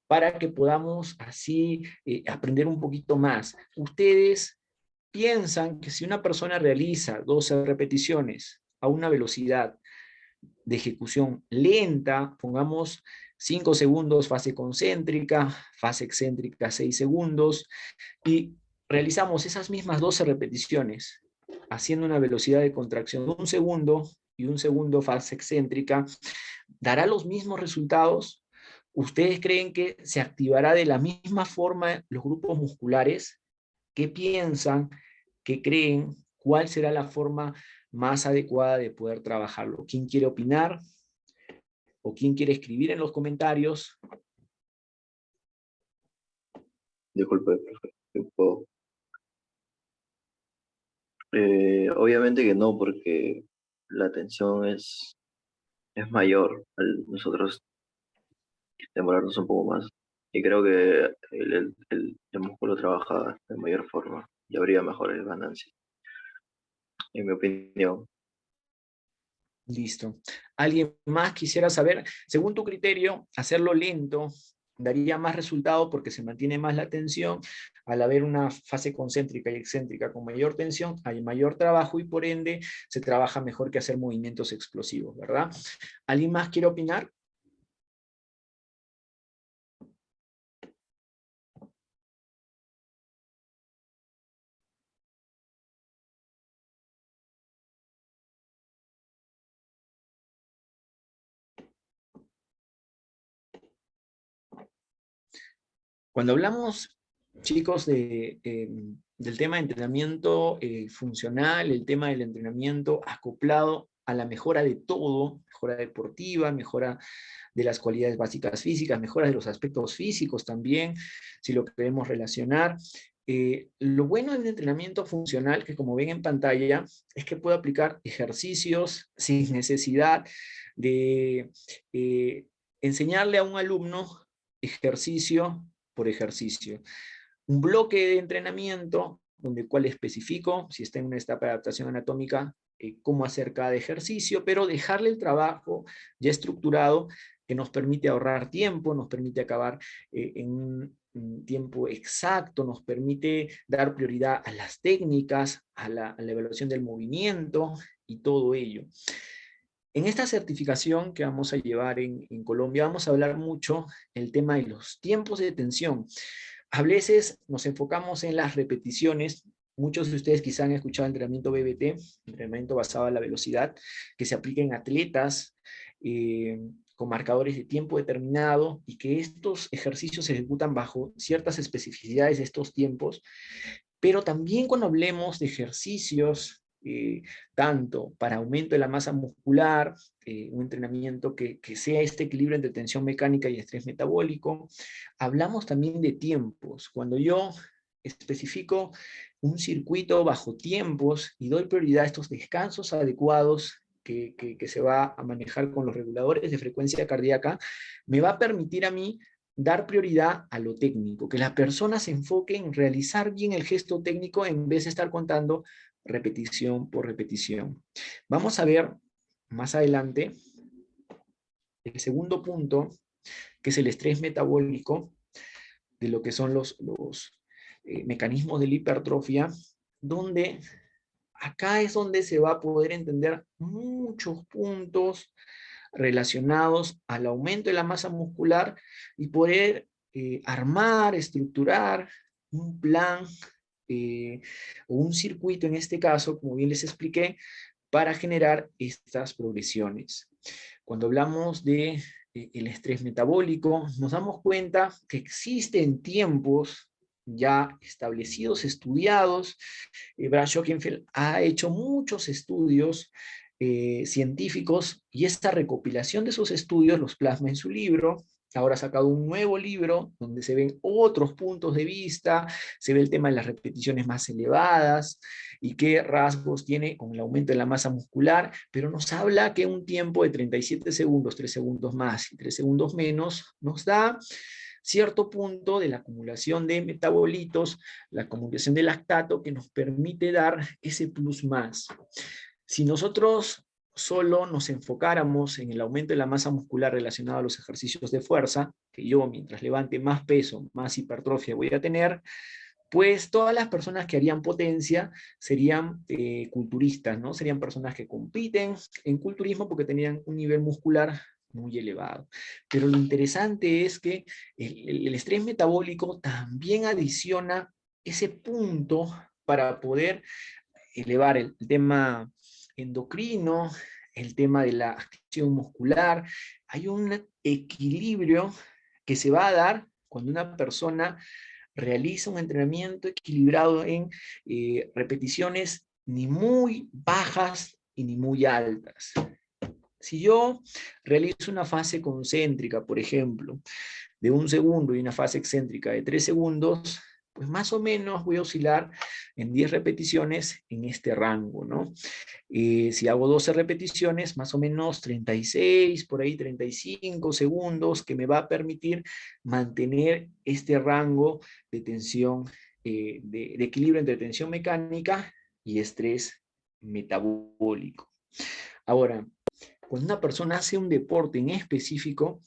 para que podamos así aprender un poquito más. Ustedes piensan que si una persona realiza 12 repeticiones a una velocidad de ejecución lenta, pongamos 5 segundos fase concéntrica, fase excéntrica 6 segundos, y realizamos esas mismas 12 repeticiones, haciendo una velocidad de contracción de 1 segundo y 1 segundo fase excéntrica, ¿dará los mismos resultados? ¿Ustedes creen que se activará de la misma forma los grupos musculares? ¿Qué piensan? ¿Qué creen? ¿Cuál será la forma más adecuada de poder trabajarlo? ¿Quién quiere opinar? ¿O quién quiere escribir en los comentarios? Disculpe, profe. ¿yo puedo? Obviamente que no, porque la tensión es mayor al nosotros demorarnos un poco más. Y creo que el músculo trabaja de mayor forma y habría mejores ganancias, en mi opinión. Listo. ¿Alguien más quisiera saber? Según tu criterio, hacerlo lento daría más resultado porque se mantiene más la tensión. Al haber una fase concéntrica y excéntrica con mayor tensión, hay mayor trabajo y por ende se trabaja mejor que hacer movimientos explosivos, ¿verdad? ¿Alguien más quiere opinar? Cuando hablamos, chicos, del tema de entrenamiento funcional, el tema del entrenamiento acoplado a la mejora de todo, mejora deportiva, mejora de las cualidades básicas físicas, mejora de los aspectos físicos también, si lo queremos relacionar. Lo bueno del entrenamiento funcional, que como ven en pantalla, es que puedo aplicar ejercicios sin necesidad de enseñarle a un alumno ejercicio por ejercicio. Un bloque de entrenamiento donde el cual especifico, si está en una etapa de adaptación anatómica, cómo hacer cada ejercicio, pero dejarle el trabajo ya estructurado que nos permite ahorrar tiempo, nos permite acabar en un tiempo exacto, nos permite dar prioridad a las técnicas, a la evaluación del movimiento y todo ello. En esta certificación que vamos a llevar en Colombia, vamos a hablar mucho el tema de los tiempos de tensión. A veces nos enfocamos en las repeticiones. Muchos de ustedes quizá han escuchado el entrenamiento BBT, entrenamiento basado en la velocidad, que se aplica en atletas con marcadores de tiempo determinado y que estos ejercicios se ejecutan bajo ciertas especificidades de estos tiempos. Pero también cuando hablemos de ejercicios tanto para aumento de la masa muscular, un entrenamiento que sea este equilibrio entre tensión mecánica y estrés metabólico. Hablamos también de tiempos. Cuando yo especifico un circuito bajo tiempos y doy prioridad a estos descansos adecuados que se va a manejar con los reguladores de frecuencia cardíaca, me va a permitir a mí dar prioridad a lo técnico, que la persona se enfoque en realizar bien el gesto técnico en vez de estar contando repetición por repetición. Vamos a ver más adelante el segundo punto, que es el estrés metabólico, de lo que son los mecanismos de la hipertrofia, donde acá es donde se va a poder entender muchos puntos relacionados al aumento de la masa muscular y poder armar, estructurar un plan o un circuito en este caso, como bien les expliqué, para generar estas progresiones. Cuando hablamos de el estrés metabólico, nos damos cuenta que existen tiempos ya establecidos, estudiados. Brad Schoenfeld ha hecho muchos estudios científicos y esta recopilación de esos estudios los plasma en su libro. Ahora ha sacado un nuevo libro donde se ven otros puntos de vista, se ve el tema de las repeticiones más elevadas y qué rasgos tiene con el aumento de la masa muscular, pero nos habla que un tiempo de 37 segundos, 3 segundos más y 3 segundos menos, nos da cierto punto de la acumulación de metabolitos, la acumulación de lactato que nos permite dar ese plus más. Si nosotros solo nos enfocáramos en el aumento de la masa muscular relacionado a los ejercicios de fuerza, que yo mientras levante más peso, más hipertrofia voy a tener, pues todas las personas que harían potencia serían culturistas, ¿no? Serían personas que compiten en culturismo porque tenían un nivel muscular muy elevado. Pero lo interesante es que el estrés metabólico también adiciona ese punto para poder elevar el tema endocrino, el tema de la acción muscular. Hay un equilibrio que se va a dar cuando una persona realiza un entrenamiento equilibrado en repeticiones ni muy bajas y ni muy altas. Si yo realizo una fase concéntrica, por ejemplo, de 1 segundo y una fase excéntrica de 3 segundos, pues más o menos voy a oscilar en 10 repeticiones en este rango, ¿no? Si hago 12 repeticiones, más o menos 36, por ahí 35 segundos, que me va a permitir mantener este rango de tensión, de equilibrio entre tensión mecánica y estrés metabólico. Ahora, cuando una persona hace un deporte en específico,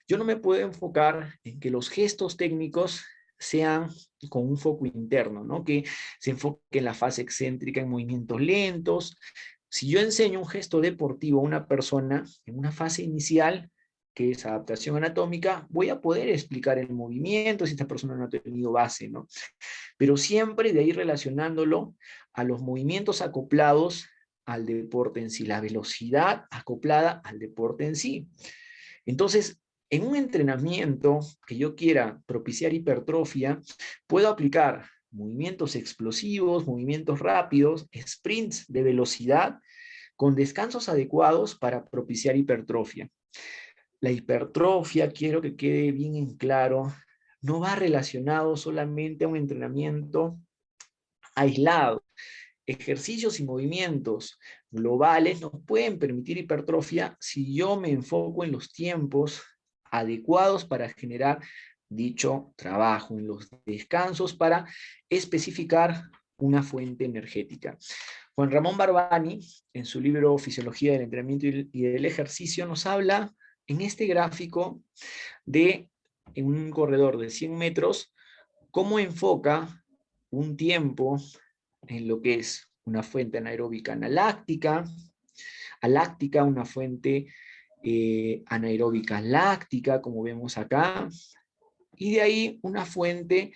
yo no me puedo enfocar en que los gestos técnicos sean con un foco interno, ¿no? Que se enfoque en la fase excéntrica, en movimientos lentos. Si yo enseño un gesto deportivo a una persona en una fase inicial, que es adaptación anatómica, voy a poder explicar el movimiento si esta persona no ha tenido base, ¿no? Pero siempre de ahí relacionándolo a los movimientos acoplados al deporte en sí, la velocidad acoplada al deporte en sí. Entonces, en un entrenamiento que yo quiera propiciar hipertrofia, puedo aplicar movimientos explosivos, movimientos rápidos, sprints de velocidad, con descansos adecuados para propiciar hipertrofia. La hipertrofia, quiero que quede bien en claro, no va relacionado solamente a un entrenamiento aislado. Ejercicios y movimientos globales nos pueden permitir hipertrofia si yo me enfoco en los tiempos adecuados para generar dicho trabajo, en los descansos para especificar una fuente energética. Juan Ramón Barbani, en su libro Fisiología del Entrenamiento y del Ejercicio, nos habla en este gráfico de, en un corredor de 100 metros, cómo enfoca un tiempo en lo que es una fuente anaeróbica aláctica, una fuente anaeróbica láctica, como vemos acá, y de ahí una fuente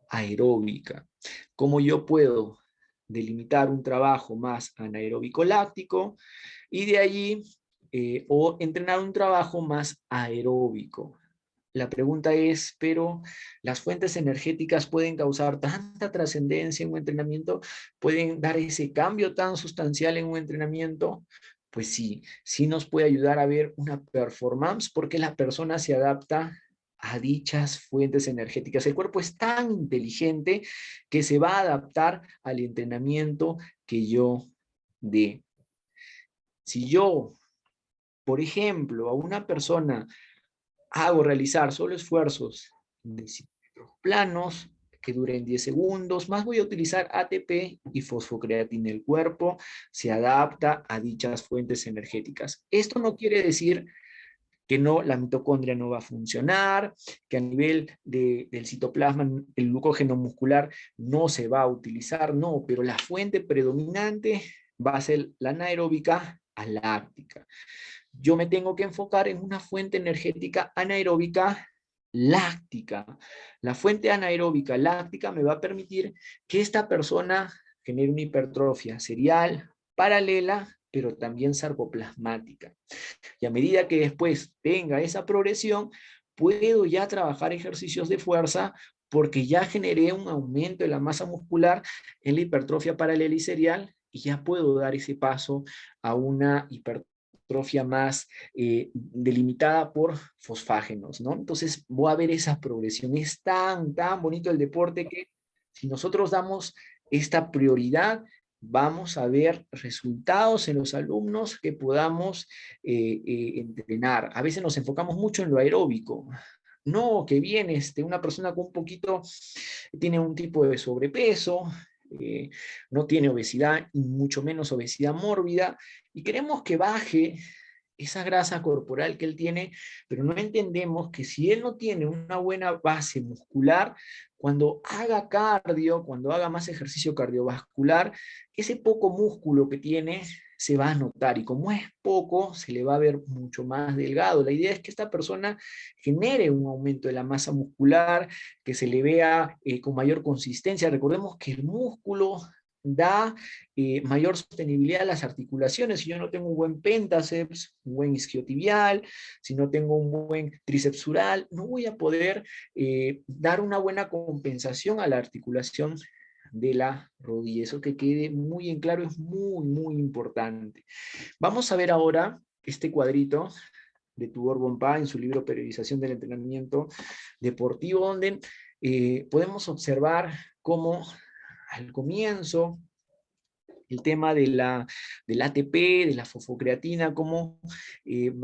aeróbica. ¿Cómo yo puedo delimitar un trabajo más anaeróbico láctico y de allí o entrenar un trabajo más aeróbico? La pregunta es, ¿pero las fuentes energéticas pueden causar tanta trascendencia en un entrenamiento? ¿Pueden dar ese cambio tan sustancial en un entrenamiento? Pues sí, sí nos puede ayudar a ver una performance porque la persona se adapta a dichas fuentes energéticas. El cuerpo es tan inteligente que se va a adaptar al entrenamiento que yo dé. Si yo, por ejemplo, a una persona hago realizar solo esfuerzos de planos que duren 10 segundos, más voy a utilizar ATP y fosfocreatina. El cuerpo se adapta a dichas fuentes energéticas. Esto no quiere decir que no, la mitocondria no va a funcionar, que a nivel del citoplasma el glucógeno muscular no se va a utilizar, no, pero la fuente predominante va a ser la anaeróbica a láctica. Yo me tengo que enfocar en una fuente energética anaeróbica láctica. La fuente anaeróbica láctica me va a permitir que esta persona genere una hipertrofia serial, paralela, pero también sarcoplasmática. Y a medida que después tenga esa progresión, puedo ya trabajar ejercicios de fuerza porque ya generé un aumento de la masa muscular en la hipertrofia paralela y serial y ya puedo dar ese paso a una hipertrofia más delimitada por fosfágenos, ¿no? Entonces voy a ver esa progresión. Es tan bonito el deporte que si nosotros damos esta prioridad, vamos a ver resultados en los alumnos que podamos entrenar. A veces nos enfocamos mucho en lo aeróbico. No, que bien, una persona con un poquito, tiene un tipo de sobrepeso, no tiene obesidad, y mucho menos obesidad mórbida, y queremos que baje esa grasa corporal que él tiene, pero no entendemos que si él no tiene una buena base muscular, cuando haga cardio, cuando haga más ejercicio cardiovascular, ese poco músculo que tiene se va a notar, y como es poco, se le va a ver mucho más delgado. La idea es que esta persona genere un aumento de la masa muscular, que se le vea con mayor consistencia. Recordemos que el músculo da mayor sostenibilidad a las articulaciones. Si yo no tengo un buen péntaceps, un buen isquiotibial, si no tengo un buen tricepsural, no voy a poder dar una buena compensación a la articulación de la rodilla. Eso que quede muy en claro es muy importante. Vamos a ver ahora este cuadrito de Tudor Bompá en su libro Periodización del Entrenamiento Deportivo, donde podemos observar cómo al comienzo el tema del ATP, de la fosfocreatina, cómo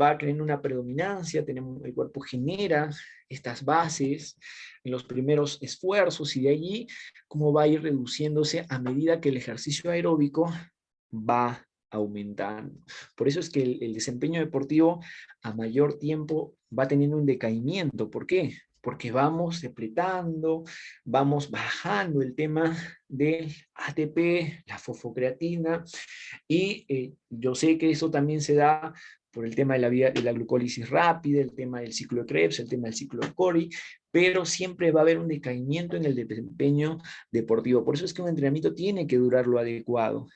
va creando una predominancia, el cuerpo genera estas bases en los primeros esfuerzos, y de allí cómo va a ir reduciéndose a medida que el ejercicio aeróbico va aumentando. Por eso es que el desempeño deportivo a mayor tiempo va teniendo un decaimiento. ¿Por qué? Porque vamos depletando, vamos bajando el tema del ATP, la fosfocreatina, y yo sé que eso también se da por el tema de la glucólisis rápida, el tema del ciclo de Krebs, el tema del ciclo de Cori, pero siempre va a haber un decaimiento en el desempeño deportivo. Por eso es que un entrenamiento tiene que durar lo adecuado,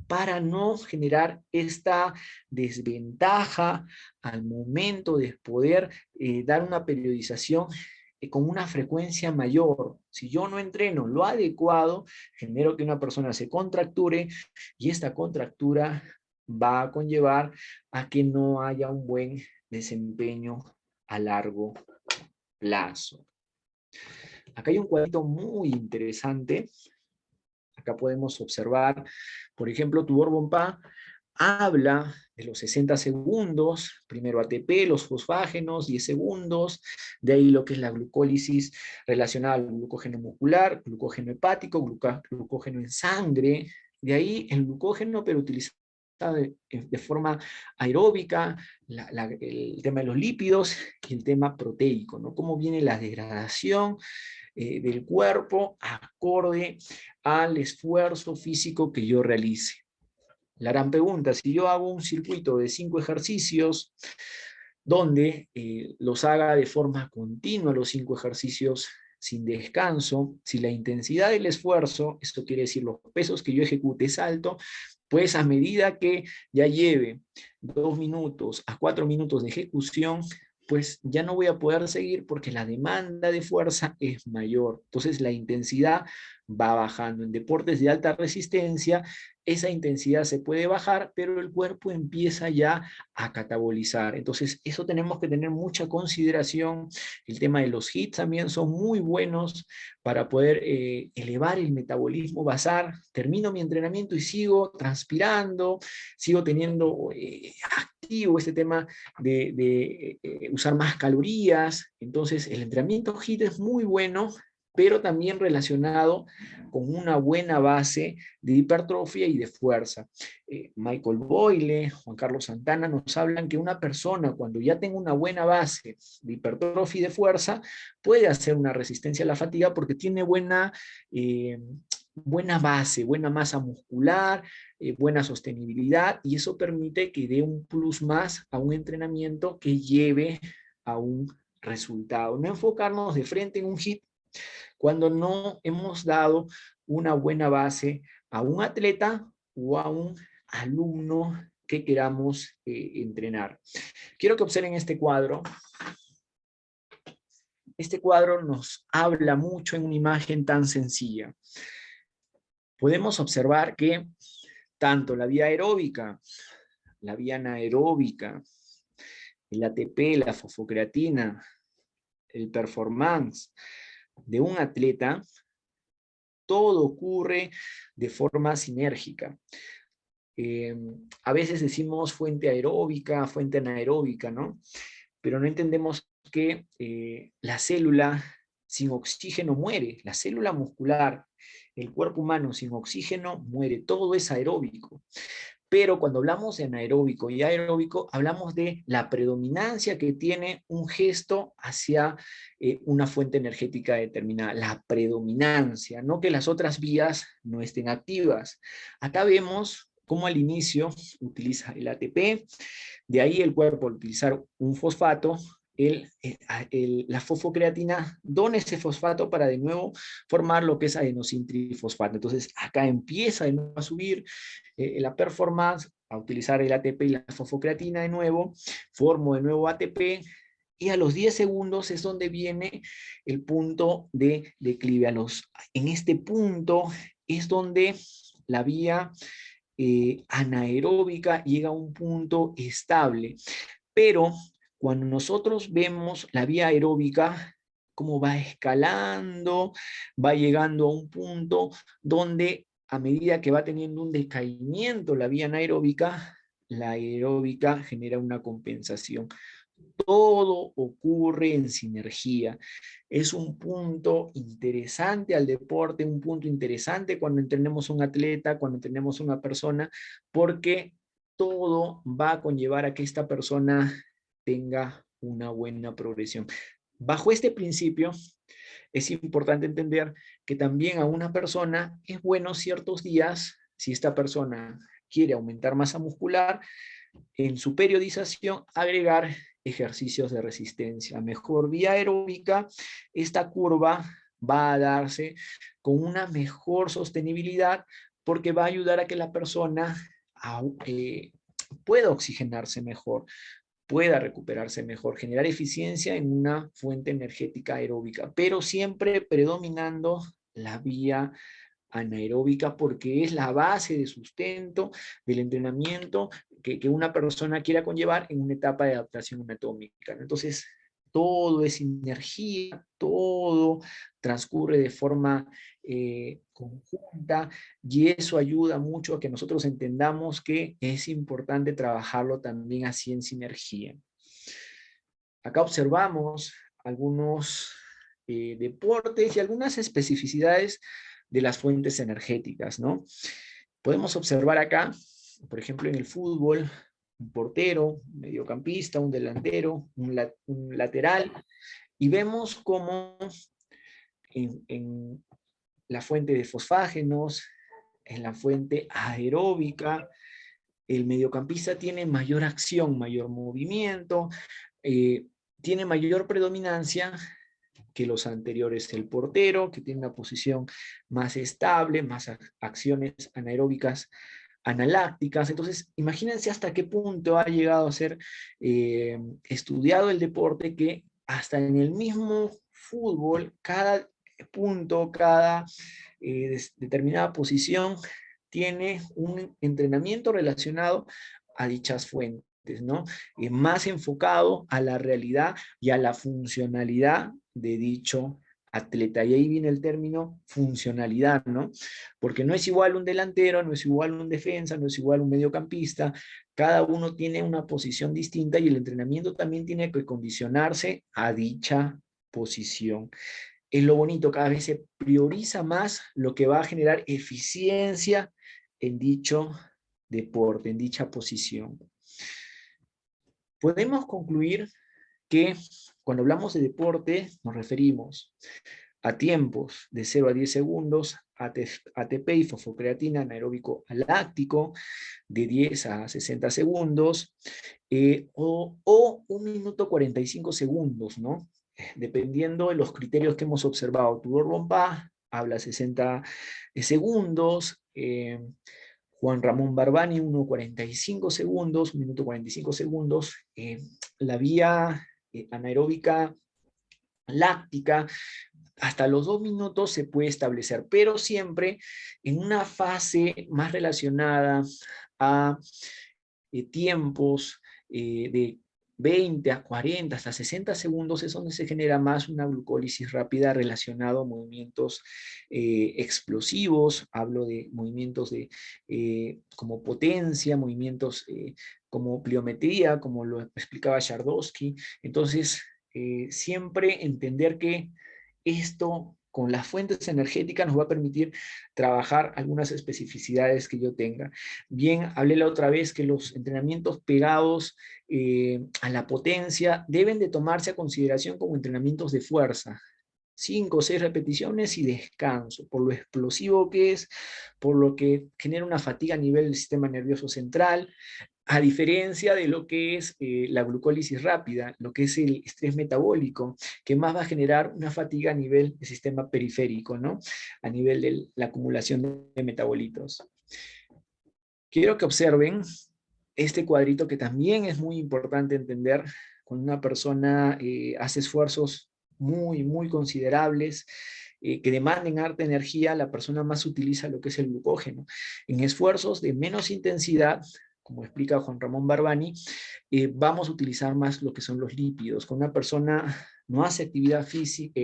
para no generar esta desventaja al momento de poder dar una periodización con una frecuencia mayor. Si yo no entreno lo adecuado, genero que una persona se contracture, y esta contractura va a conllevar a que no haya un buen desempeño a largo plazo. Acá hay un cuadrito muy interesante. Acá podemos observar, por ejemplo, Tudor Bompá habla de los 60 segundos, primero ATP, los fosfágenos, 10 segundos, de ahí lo que es la glucólisis relacionada al glucógeno muscular, glucógeno hepático, glucógeno en sangre, de ahí el glucógeno, pero utilizado de forma aeróbica, el tema de los lípidos y el tema proteico, ¿no? Cómo viene la degradación del cuerpo acorde al esfuerzo físico que yo realice. La gran pregunta: si yo hago un circuito de 5 ejercicios, donde los haga de forma continua, los 5 ejercicios sin descanso, si la intensidad del esfuerzo, esto quiere decir los pesos que yo ejecute, es alto, pues a medida que ya lleve 2 minutos a 4 minutos de ejecución, pues ya no voy a poder seguir porque la demanda de fuerza es mayor. Entonces la intensidad va bajando. En deportes de alta resistencia, esa intensidad se puede bajar, pero el cuerpo empieza ya a catabolizar. Entonces eso tenemos que tener mucha consideración. El tema de los HIIT también son muy buenos para poder elevar el metabolismo basal. Termino mi entrenamiento y sigo transpirando, sigo teniendo activo este tema de usar más calorías. Entonces el entrenamiento HIIT es muy bueno, pero también relacionado con una buena base de hipertrofia y de fuerza. Michael Boyle, Juan Carlos Santana nos hablan que una persona cuando ya tenga una buena base de hipertrofia y de fuerza puede hacer una resistencia a la fatiga porque tiene buena base, buena masa muscular, buena sostenibilidad, y eso permite que dé un plus más a un entrenamiento que lleve a un resultado. No enfocarnos de frente en un HIIT cuando no hemos dado una buena base a un atleta o a un alumno que queramos entrenar. Quiero que observen este cuadro. Este cuadro nos habla mucho en una imagen tan sencilla. Podemos observar que tanto la vía aeróbica, la vía anaeróbica, el ATP, la fosfocreatina, el performance de un atleta, todo ocurre de forma sinérgica. A veces decimos fuente aeróbica, fuente anaeróbica, ¿no? Pero no entendemos que la célula sin oxígeno muere, la célula muscular, el cuerpo humano sin oxígeno muere, todo es aeróbico. Pero cuando hablamos de anaeróbico y aeróbico, hablamos de la predominancia que tiene un gesto hacia una fuente energética determinada, la predominancia, no que las otras vías no estén activas. Acá vemos cómo al inicio utiliza el ATP, de ahí el cuerpo al utilizar un fosfato, la fosfocreatina dona ese fosfato para de nuevo formar lo que es adenosintrifosfato. Entonces acá empieza de nuevo a subir la performance, a utilizar el ATP y la fosfocreatina de nuevo, formo de nuevo ATP, y a los 10 segundos es donde viene el punto de declive. En este punto es donde la vía anaeróbica llega a un punto estable. Pero cuando nosotros vemos la vía aeróbica, cómo va escalando, va llegando a un punto donde a medida que va teniendo un decaimiento la vía anaeróbica, la aeróbica genera una compensación. Todo ocurre en sinergia. Es un punto interesante al deporte, un punto interesante cuando entrenemos a un atleta, cuando entrenemos a una persona, porque todo va a conllevar a que esta persona tenga una buena progresión. Bajo este principio, es importante entender que también a una persona es bueno ciertos días, si esta persona quiere aumentar masa muscular, en su periodización agregar ejercicios de resistencia. Mejor vía aeróbica, esta curva va a darse con una mejor sostenibilidad porque va a ayudar a que la persona pueda oxigenarse mejor, pueda recuperarse mejor, generar eficiencia en una fuente energética aeróbica, pero siempre predominando la vía anaeróbica porque es la base de sustento del entrenamiento que una persona quiera conllevar en una etapa de adaptación anatómica. Entonces, todo es energía, todo transcurre de forma conjunta, y eso ayuda mucho a que nosotros entendamos que es importante trabajarlo también así en sinergia. Acá observamos algunos deportes y algunas especificidades de las fuentes energéticas, ¿no? Podemos observar acá, por ejemplo, en el fútbol, un portero, un mediocampista, un delantero, un lateral, y vemos cómo en la fuente de fosfágenos, en la fuente aeróbica, el mediocampista tiene mayor acción, mayor movimiento, tiene mayor predominancia que los anteriores. El portero, que tiene una posición más estable, más acciones anaeróbicas analácticas. Entonces, imagínense hasta qué punto ha llegado a ser estudiado el deporte, que hasta en el mismo fútbol, cada punto, cada determinada posición tiene un entrenamiento relacionado a dichas fuentes, ¿no? Más enfocado a la realidad y a la funcionalidad de dicho atleta. Y ahí viene el término funcionalidad, ¿no? Porque no es igual un delantero, no es igual un defensa, no es igual un mediocampista. Cada uno tiene una posición distinta y el entrenamiento también tiene que condicionarse a dicha posición. Es lo bonito, cada vez se prioriza más lo que va a generar eficiencia en dicho deporte, en dicha posición. Podemos concluir que cuando hablamos de deporte nos referimos a tiempos de 0 a 10 segundos, ATP y fosfocreatina anaeróbico láctico de 10 a 60 segundos, o 1 minuto 45 segundos, ¿no? Dependiendo de los criterios que hemos observado. Tudor Bompá habla 60 segundos, Juan Ramón Barbani 1:45 segundos, 1 minuto 45 segundos, la vía anaeróbica láctica hasta los 2 minutos se puede establecer, pero siempre en una fase más relacionada a tiempos de 20 a 40 hasta 60 segundos, es donde se genera más una glucólisis rápida relacionado a movimientos explosivos. Hablo de movimientos como potencia, movimientos como pliometría, como lo explicaba Shardowski. Entonces, siempre entender que esto con las fuentes energéticas nos va a permitir trabajar algunas especificidades que yo tenga. Bien, hablé la otra vez que los entrenamientos pegados a la potencia deben de tomarse a consideración como entrenamientos de fuerza. 5 o 6 repeticiones y descanso, por lo explosivo que es, por lo que genera una fatiga a nivel del sistema nervioso central, a diferencia de lo que es la glucólisis rápida, lo que es el estrés metabólico, que más va a generar una fatiga a nivel del sistema periférico, ¿no? A nivel de la acumulación de metabolitos. Quiero que observen este cuadrito que también es muy importante entender. Cuando una persona hace esfuerzos muy considerables, que demanden harta energía, la persona más utiliza lo que es el glucógeno. En esfuerzos de menos intensidad, como explica Juan Ramón Barbani, vamos a utilizar más lo que son los lípidos. Cuando una persona no hace actividad física,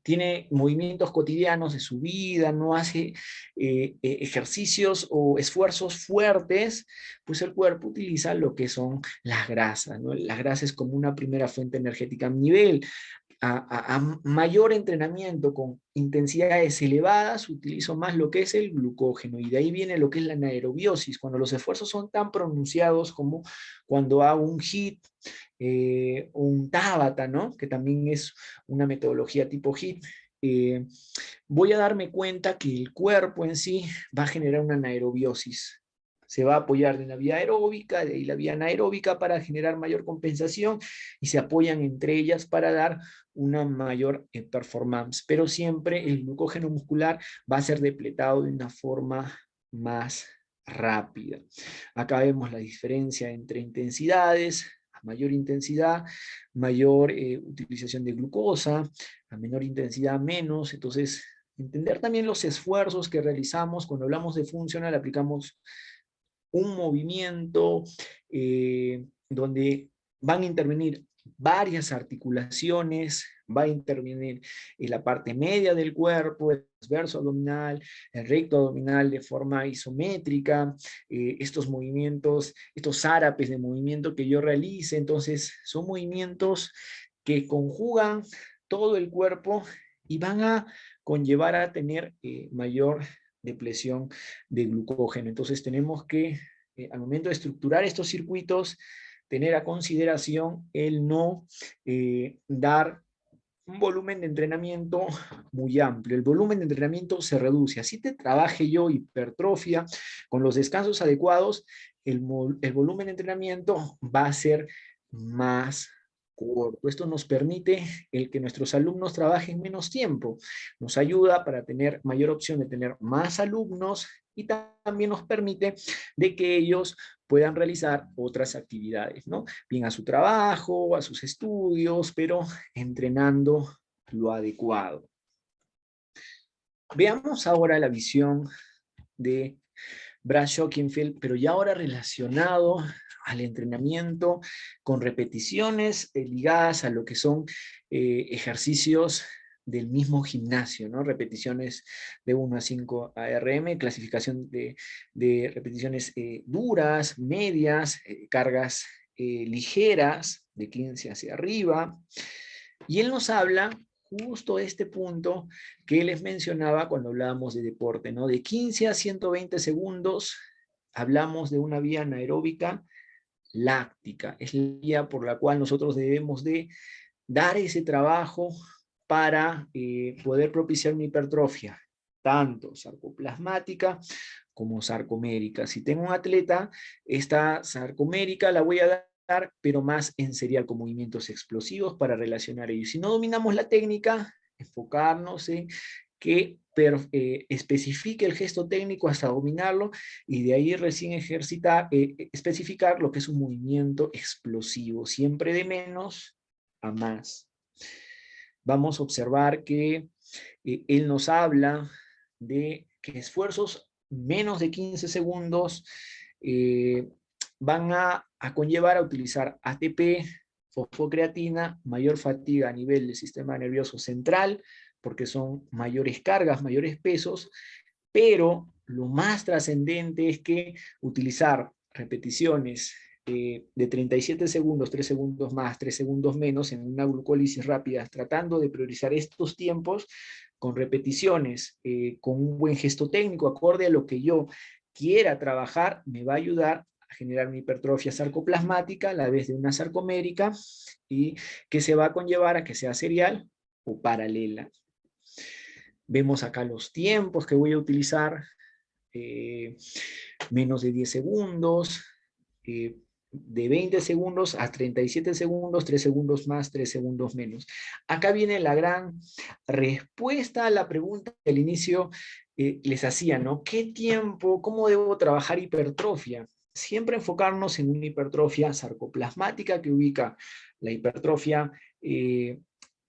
tiene movimientos cotidianos de su vida, no hace ejercicios o esfuerzos fuertes, pues el cuerpo utiliza lo que son las grasas, ¿no? La grasa es como una primera fuente energética. A mayor entrenamiento con intensidades elevadas, utilizo más lo que es el glucógeno, y de ahí viene lo que es la anaerobiosis, cuando los esfuerzos son tan pronunciados como cuando hago un HIIT, un Tabata, ¿no? Que también es una metodología tipo HIIT. Voy a darme cuenta que el cuerpo en sí va a generar una anaerobiosis. Se va a apoyar de la vía aeróbica, de ahí la vía anaeróbica para generar mayor compensación, y se apoyan entre ellas para dar una mayor performance. Pero siempre el glucógeno muscular va a ser depletado de una forma más rápida. Acá vemos la diferencia entre intensidades. A mayor intensidad, mayor utilización de glucosa, a menor intensidad menos. Entonces, entender también los esfuerzos que realizamos. Cuando hablamos de funcional, aplicamos un movimiento donde van a intervenir varias articulaciones, va a intervenir en la parte media del cuerpo, el transverso abdominal, el recto abdominal de forma isométrica, estos movimientos, estos árapes de movimiento que yo realice. Entonces son movimientos que conjugan todo el cuerpo y van a conllevar a tener mayor depresión de glucógeno. Entonces tenemos que, al momento de estructurar estos circuitos, tener a consideración el no dar un volumen de entrenamiento muy amplio. El volumen de entrenamiento se reduce. Así te trabaje yo hipertrofia con los descansos adecuados, el volumen de entrenamiento va a ser más corto. Esto nos permite el que nuestros alumnos trabajen menos tiempo. Nos ayuda para tener mayor opción de tener más alumnos y también nos permite de que ellos puedan realizar otras actividades, ¿no? Bien a su trabajo, a sus estudios, pero entrenando lo adecuado. Veamos ahora la visión de Brad Schockenfeld, pero ya ahora relacionado al entrenamiento con repeticiones ligadas a lo que son ejercicios del mismo gimnasio, ¿no? Repeticiones de 1 a 5 ARM, clasificación de repeticiones duras, medias, cargas ligeras, de 15 hacia arriba. Y él nos habla justo de este punto que les mencionaba cuando hablábamos de deporte, ¿no? De 15 a 120 segundos hablamos de una vía anaeróbica láctica. Es la vía por la cual nosotros debemos de dar ese trabajo para poder propiciar una hipertrofia, tanto sarcoplasmática como sarcomérica. Si tengo un atleta, esta sarcomérica la voy a dar, pero más en serial con movimientos explosivos para relacionar ellos. Si no dominamos la técnica, enfocarnos en que especifique el gesto técnico hasta dominarlo y de ahí recién especificar lo que es un movimiento explosivo, siempre de menos a más. Vamos a observar que él nos habla de que esfuerzos menos de 15 segundos van a conllevar a utilizar ATP, fosfocreatina, mayor fatiga a nivel del sistema nervioso central, porque son mayores cargas, mayores pesos, pero lo más trascendente es que utilizar repeticiones de 37 segundos, 3 segundos más, 3 segundos menos en una glucólisis rápida, tratando de priorizar estos tiempos con repeticiones, con un buen gesto técnico, acorde a lo que yo quiera trabajar, me va a ayudar a generar una hipertrofia sarcoplasmática a la vez de una sarcomérica y que se va a conllevar a que sea serial o paralela. Vemos acá los tiempos que voy a utilizar, menos de 10 segundos, de 20 segundos a 37 segundos, 3 segundos más, 3 segundos menos. Acá viene la gran respuesta a la pregunta que al inicio les hacía, ¿no? ¿Qué tiempo, cómo debo trabajar hipertrofia? Siempre enfocarnos en una hipertrofia sarcoplasmática que ubica la hipertrofia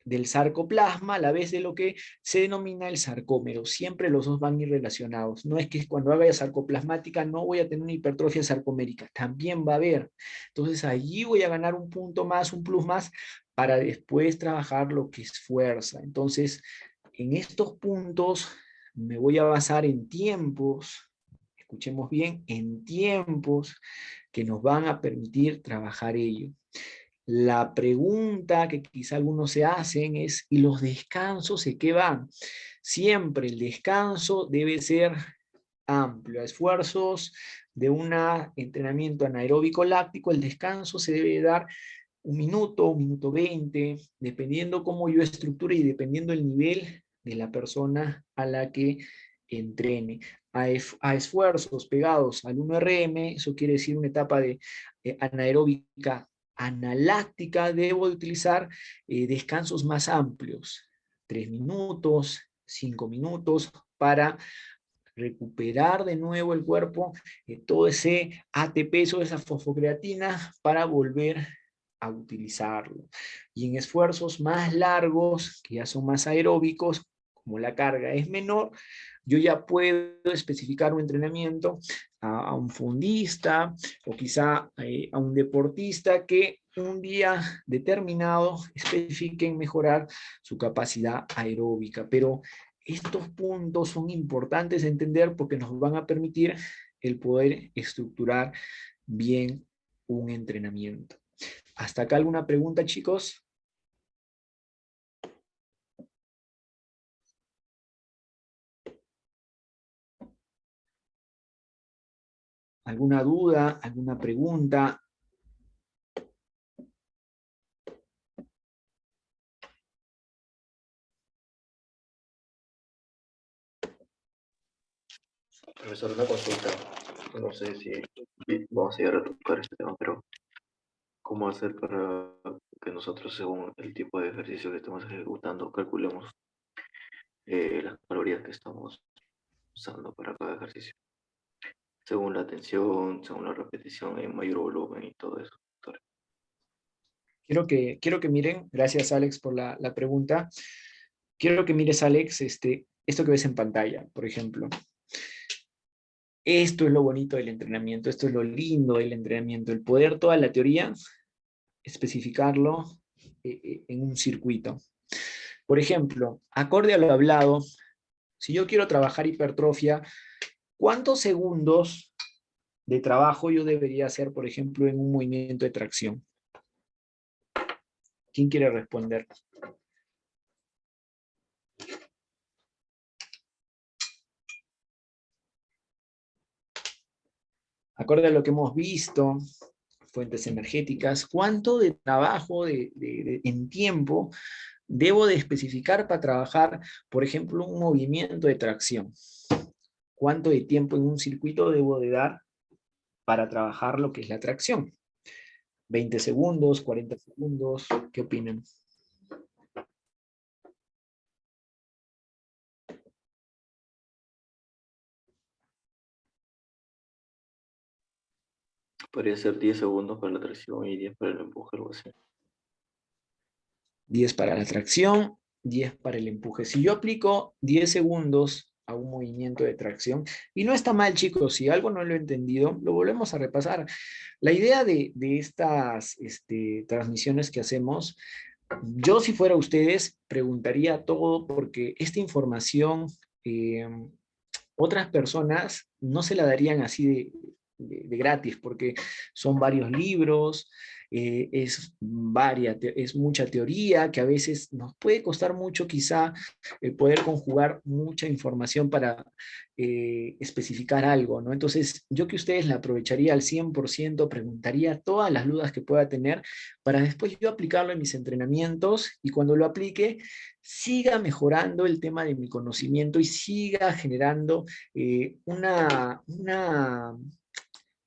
del sarcoplasma a la vez de lo que se denomina el sarcómero. Siempre los dos van a ir relacionados. No es que cuando haga sarcoplasmática no voy a tener una hipertrofia sarcomérica, también va a haber. Entonces allí voy a ganar un punto más, un plus más, para después trabajar lo que es fuerza. Entonces, en estos puntos me voy a basar en tiempos, escuchemos bien, en tiempos que nos van a permitir trabajar ello. La pregunta que quizá algunos se hacen es, ¿y los descansos de qué van? Siempre el descanso debe ser amplio. A esfuerzos de un entrenamiento anaeróbico láctico, el descanso se debe dar 1 minuto 20, dependiendo cómo yo estructure y dependiendo el nivel de la persona a la que entrene. A esfuerzos pegados al 1 RM, eso quiere decir una etapa de anaeróbica analáctica, debo de utilizar descansos más amplios, 3 minutos, 5 minutos, para recuperar de nuevo el cuerpo, todo ese ATP, toda esa fosfocreatina, para volver a utilizarlo. Y en esfuerzos más largos, que ya son más aeróbicos, como la carga es menor, yo ya puedo especificar un entrenamiento a un fondista o quizá a un deportista que un día determinado especifique en mejorar su capacidad aeróbica. Pero estos puntos son importantes de entender porque nos van a permitir el poder estructurar bien un entrenamiento. ¿Hasta acá alguna pregunta, chicos? ¿Alguna duda? ¿Alguna pregunta? Profesor, una consulta. No sé si vamos a llegar a tocar este tema, pero ¿cómo hacer para que nosotros, según el tipo de ejercicio que estamos ejecutando, calculemos las calorías que estamos usando para cada ejercicio? según la tensión, según la repetición, en mayor volumen y todo eso. Quiero que miren, gracias Alex por la pregunta, quiero que mires Alex, esto que ves en pantalla, por ejemplo. Esto es lo bonito del entrenamiento, esto es lo lindo del entrenamiento, el poder toda la teoría, especificarlo en un circuito. Por ejemplo, acorde a lo hablado, si yo quiero trabajar hipertrofia, ¿cuántos segundos de trabajo yo debería hacer, por ejemplo, en un movimiento de tracción? ¿Quién quiere responder? Acorde a lo que hemos visto, fuentes energéticas, ¿cuánto de trabajo en tiempo debo de especificar para trabajar, por ejemplo, un movimiento de tracción? ¿Cuánto de tiempo en un circuito debo de dar para trabajar lo que es la tracción? ¿20 segundos, 40 segundos? ¿Qué opinan? Podría ser 10 segundos para la tracción y 10 para el empuje, algo así. 10 para la tracción, 10 para el empuje. Si yo aplico 10 segundos a un movimiento de tracción, y no está mal, chicos, si algo no lo he entendido, lo volvemos a repasar. La idea de estas transmisiones que hacemos, yo si fuera ustedes, preguntaría todo porque esta información otras personas no se la darían así de gratis, porque son varios libros, es mucha teoría, que a veces nos puede costar mucho quizá poder conjugar mucha información para especificar algo, ¿no? Entonces, yo que ustedes la aprovecharía al 100%, preguntaría todas las dudas que pueda tener, para después yo aplicarlo en mis entrenamientos, y cuando lo aplique, siga mejorando el tema de mi conocimiento y siga generando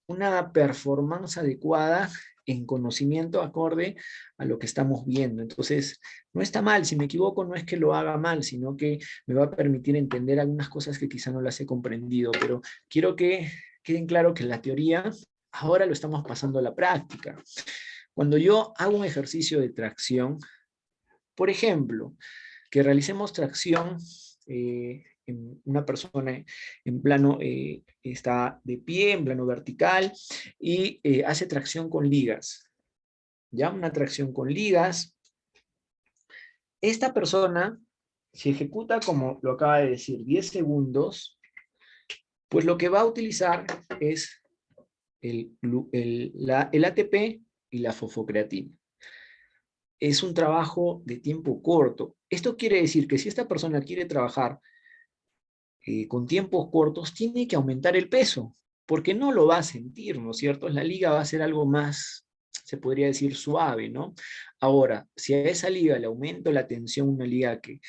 una performance adecuada en conocimiento acorde a lo que estamos viendo. Entonces, no está mal, si me equivoco no es que lo haga mal, sino que me va a permitir entender algunas cosas que quizá no las he comprendido, pero quiero que queden claro que la teoría ahora lo estamos pasando a la práctica. Cuando yo hago un ejercicio de tracción, por ejemplo, que realicemos tracción, en una persona en plano, está de pie, en plano vertical, y hace tracción con ligas, ¿ya? Una tracción con ligas. Esta persona, si ejecuta como lo acaba de decir, 10 segundos, pues lo que va a utilizar es el ATP y la fosfocreatina. Es un trabajo de tiempo corto. Esto quiere decir que si esta persona quiere trabajar con tiempos cortos, tiene que aumentar el peso, porque no lo va a sentir, ¿no es cierto? La liga va a ser algo más, se podría decir, suave, ¿no? Ahora, si a esa liga le aumento la tensión, una liga que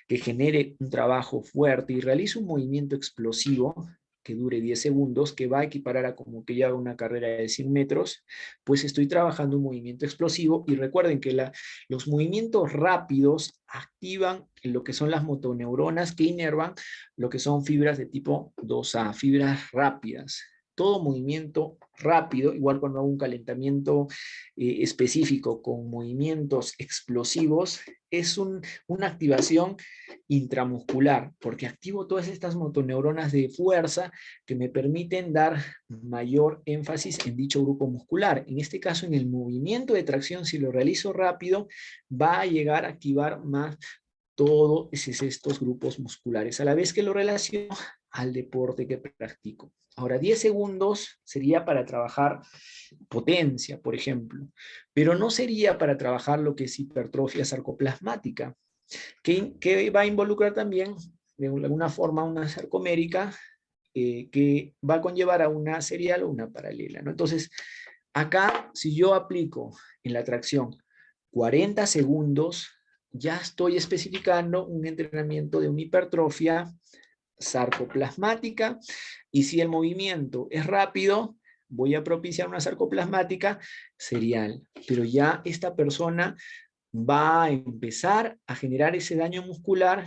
genere un trabajo fuerte y realice un movimiento explosivo, que dure 10 segundos, que va a equiparar a como que yo haga una carrera de 100 metros, pues estoy trabajando un movimiento explosivo. Y recuerden que los movimientos rápidos activan lo que son las motoneuronas que inervan lo que son fibras de tipo 2A, fibras rápidas. Todo movimiento rápido, igual cuando hago un calentamiento específico con movimientos explosivos, es una activación intramuscular, porque activo todas estas motoneuronas de fuerza que me permiten dar mayor énfasis en dicho grupo muscular. En este caso, en el movimiento de tracción, si lo realizo rápido, va a llegar a activar más todos estos grupos musculares, a la vez que lo relaciono al deporte que practico. Ahora, 10 segundos sería para trabajar potencia, por ejemplo, pero no sería para trabajar lo que es hipertrofia sarcoplasmática, que va a involucrar también, de alguna forma, una sarcomérica que va a conllevar a una serial o una paralela, ¿no? Entonces, acá, si yo aplico en la tracción 40 segundos, ya estoy especificando un entrenamiento de una hipertrofia sarcoplasmática, y si el movimiento es rápido, voy a propiciar una sarcoplasmática serial, pero ya esta persona va a empezar a generar ese daño muscular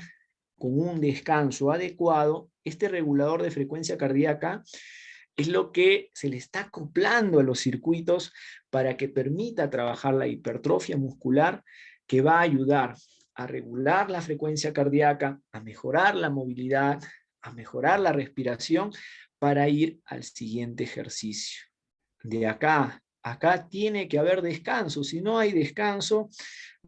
con un descanso adecuado. Este regulador de frecuencia cardíaca es lo que se le está acoplando a los circuitos para que permita trabajar la hipertrofia muscular, que va a ayudar a regular la frecuencia cardíaca, a mejorar la movilidad, a mejorar la respiración para ir al siguiente ejercicio. De acá tiene que haber descanso. Si no hay descanso,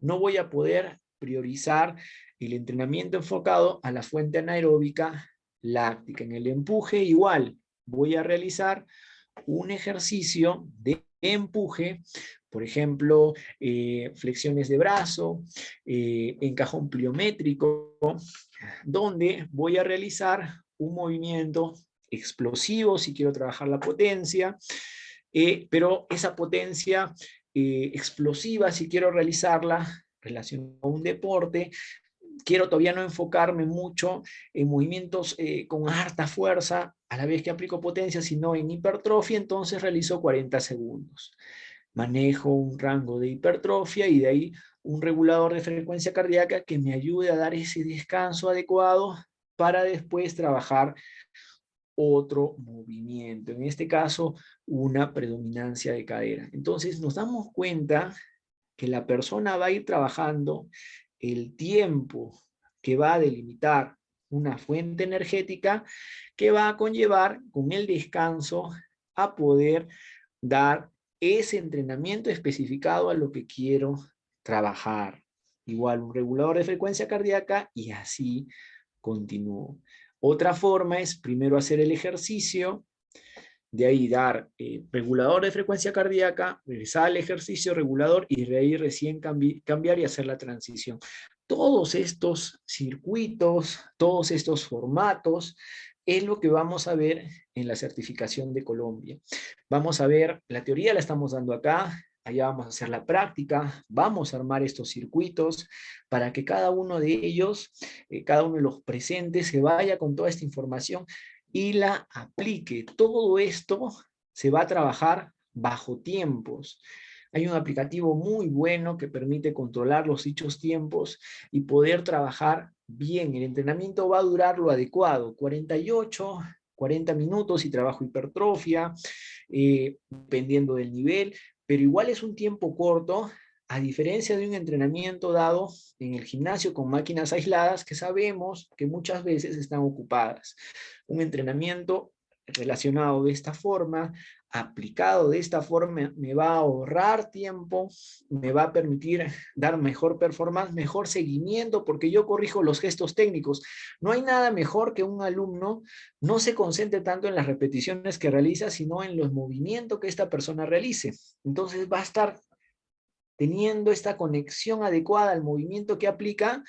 no voy a poder priorizar el entrenamiento enfocado a la fuente anaeróbica láctica. En el empuje igual, voy a realizar un ejercicio de empuje, por ejemplo, flexiones de brazo, encajón pliométrico, donde voy a realizar un movimiento explosivo si quiero trabajar la potencia, pero esa potencia explosiva, si quiero realizarla relacionada a un deporte, quiero todavía no enfocarme mucho en movimientos con harta fuerza, a la vez que aplico potencia, sino en hipertrofia, entonces realizo 40 segundos. Manejo un rango de hipertrofia y de ahí un regulador de frecuencia cardíaca que me ayude a dar ese descanso adecuado para después trabajar otro movimiento. En este caso, una predominancia de cadera. Entonces nos damos cuenta que la persona va a ir trabajando el tiempo que va a delimitar una fuente energética que va a conllevar con el descanso a poder dar ese entrenamiento especificado a lo que quiero trabajar. Igual un regulador de frecuencia cardíaca y así continúo. Otra forma es primero hacer el ejercicio, de ahí dar regulador de frecuencia cardíaca, regresar al ejercicio regulador y de ahí recién cambiar y hacer la transición. Todos estos circuitos, todos estos formatos, es lo que vamos a ver en la certificación de Colombia. Vamos a ver, la teoría la estamos dando acá, allá vamos a hacer la práctica, vamos a armar estos circuitos para que cada uno de ellos, cada uno de los presentes se vaya con toda esta información y la aplique. Todo esto se va a trabajar bajo tiempos. Hay un aplicativo muy bueno que permite controlar los dichos tiempos y poder trabajar bien. El entrenamiento va a durar lo adecuado, 48, 40 minutos y trabajo hipertrofia, dependiendo del nivel, pero igual es un tiempo corto, a diferencia de un entrenamiento dado en el gimnasio con máquinas aisladas que sabemos que muchas veces están ocupadas. Un entrenamiento relacionado de esta forma, aplicado de esta forma, me va a ahorrar tiempo, me va a permitir dar mejor performance, mejor seguimiento, porque yo corrijo los gestos técnicos. No hay nada mejor que un alumno no se concentre tanto en las repeticiones que realiza, sino en los movimientos que esta persona realice. Entonces va a estar teniendo esta conexión adecuada al movimiento que aplica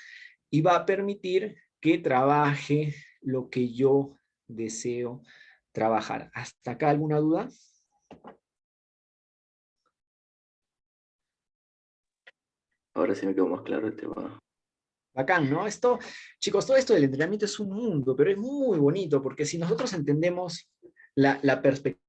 y va a permitir que trabaje lo que yo deseo trabajar. ¿Hasta acá alguna duda? Ahora sí me quedó más claro el tema. Bacán, ¿no? Esto, chicos, todo esto del entrenamiento es un mundo, pero es muy bonito, porque si nosotros entendemos la perspectiva,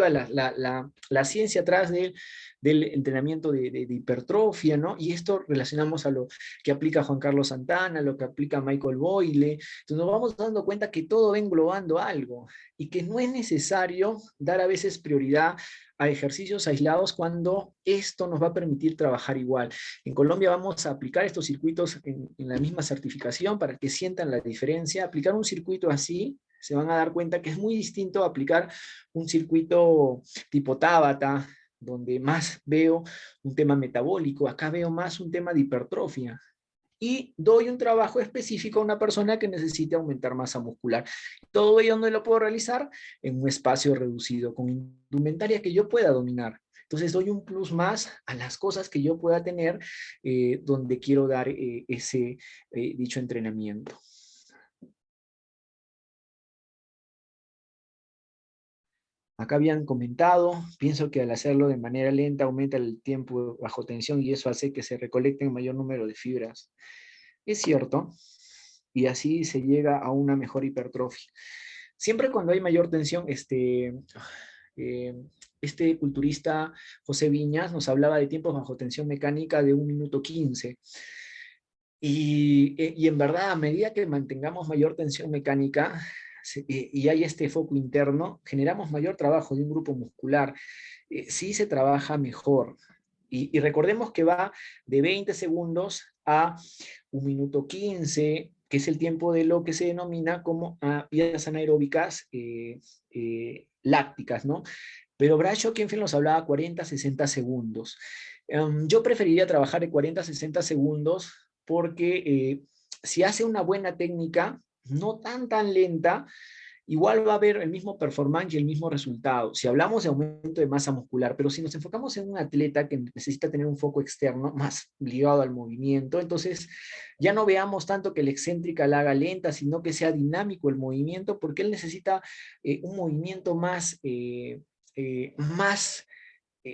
la ciencia atrás del entrenamiento de hipertrofia, ¿no? Y esto relacionamos a lo que aplica Juan Carlos Santana, lo que aplica Michael Boyle, entonces nos vamos dando cuenta que todo va englobando algo, y que no es necesario dar a veces prioridad a ejercicios aislados cuando esto nos va a permitir trabajar igual. En Colombia vamos a aplicar estos circuitos en la misma certificación para que sientan la diferencia. Aplicar un circuito así, se van a dar cuenta que es muy distinto a aplicar un circuito tipo Tabata, donde más veo un tema metabólico, acá veo más un tema de hipertrofia. Y doy un trabajo específico a una persona que necesite aumentar masa muscular. Todo ello no lo puedo realizar en un espacio reducido, con indumentaria que yo pueda dominar. Entonces doy un plus más a las cosas que yo pueda tener donde quiero dar ese dicho entrenamiento. Acá habían comentado, pienso que al hacerlo de manera lenta aumenta el tiempo bajo tensión y eso hace que se recolecten mayor número de fibras. Es cierto, y así se llega a una mejor hipertrofia. Siempre cuando hay mayor tensión, este culturista José Viñas nos hablaba de tiempos bajo tensión mecánica de 1 minuto 15. Y en verdad, a medida que mantengamos mayor tensión mecánica, y hay este foco interno, generamos mayor trabajo de un grupo muscular, sí se trabaja mejor. Y recordemos que va de 20 segundos a 1 minuto 15, que es el tiempo de lo que se denomina como vías anaeróbicas lácticas, ¿no? Pero Bradshaw Kenfield nos hablaba 40-60 segundos. Yo preferiría trabajar de 40-60 segundos porque si hace una buena técnica, no tan lenta, igual va a haber el mismo performance y el mismo resultado. Si hablamos de aumento de masa muscular, pero si nos enfocamos en un atleta que necesita tener un foco externo más ligado al movimiento, entonces ya no veamos tanto que la excéntrica la haga lenta, sino que sea dinámico el movimiento, porque él necesita un movimiento más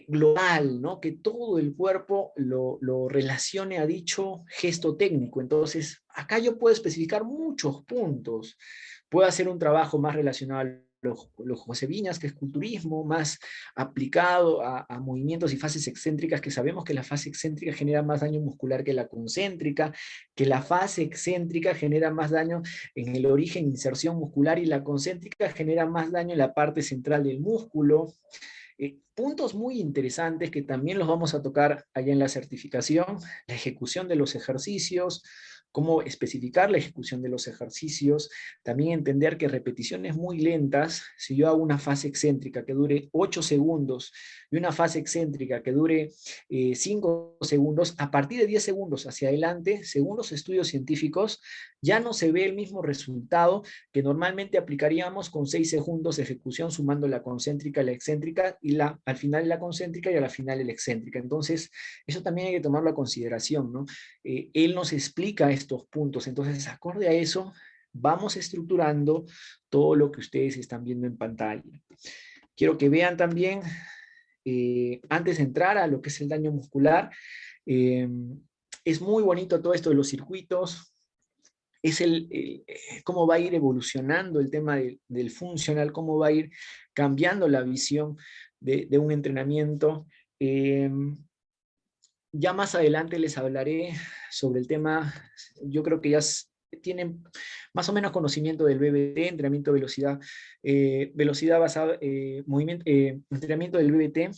global, ¿no? Que todo el cuerpo lo relacione a dicho gesto técnico. Entonces, acá yo puedo especificar muchos puntos. Puedo hacer un trabajo más relacionado a los José Viñas, que es culturismo, más aplicado a movimientos y fases excéntricas, que sabemos que la fase excéntrica genera más daño muscular que la concéntrica, que la fase excéntrica genera más daño en el origen, inserción muscular, y la concéntrica genera más daño en la parte central del músculo. Puntos muy interesantes que también los vamos a tocar allá en la certificación: la ejecución de los ejercicios, cómo especificar la ejecución de los ejercicios, también entender que repeticiones muy lentas, si yo hago una fase excéntrica que dure 8 segundos y una fase excéntrica que dure 5 segundos, a partir de 10 segundos hacia adelante, según los estudios científicos, ya no se ve el mismo resultado que normalmente aplicaríamos con 6 segundos de ejecución, sumando la concéntrica, la excéntrica, y al final la concéntrica y a la final la excéntrica. Entonces, eso también hay que tomarlo a consideración, ¿no? Él nos explica estos puntos, entonces, acorde a eso, vamos estructurando todo lo que ustedes están viendo en pantalla. Quiero que vean también, antes de entrar a lo que es el daño muscular, es muy bonito todo esto de los circuitos, es cómo va a ir evolucionando el tema del funcional, cómo va a ir cambiando la visión de un entrenamiento. Ya más adelante les hablaré sobre el tema. Yo creo que ya tienen más o menos conocimiento del BBT, entrenamiento de velocidad, velocidad basada, entrenamiento del BBT,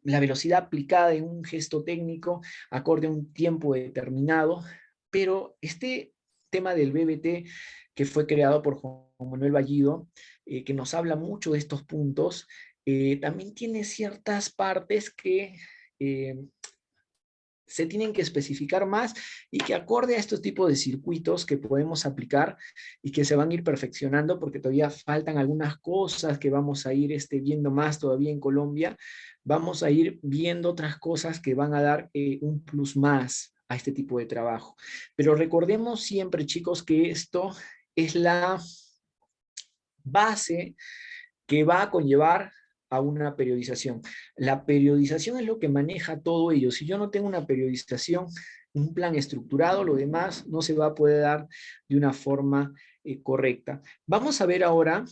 la velocidad aplicada en un gesto técnico acorde a un tiempo determinado, pero este tema del BBT, que fue creado por Juan Manuel Ballido, que nos habla mucho de estos puntos, también tiene ciertas partes que se tienen que especificar más y que acorde a estos tipos de circuitos que podemos aplicar y que se van a ir perfeccionando, porque todavía faltan algunas cosas que vamos a ir viendo más todavía en Colombia. Vamos a ir viendo otras cosas que van a dar un plus más a este tipo de trabajo. Pero recordemos siempre, chicos, que esto es la base que va a conllevar a una periodización. La periodización es lo que maneja todo ello. Si yo no tengo una periodización, un plan estructurado, lo demás no se va a poder dar de una forma correcta. Vamos a ver ahora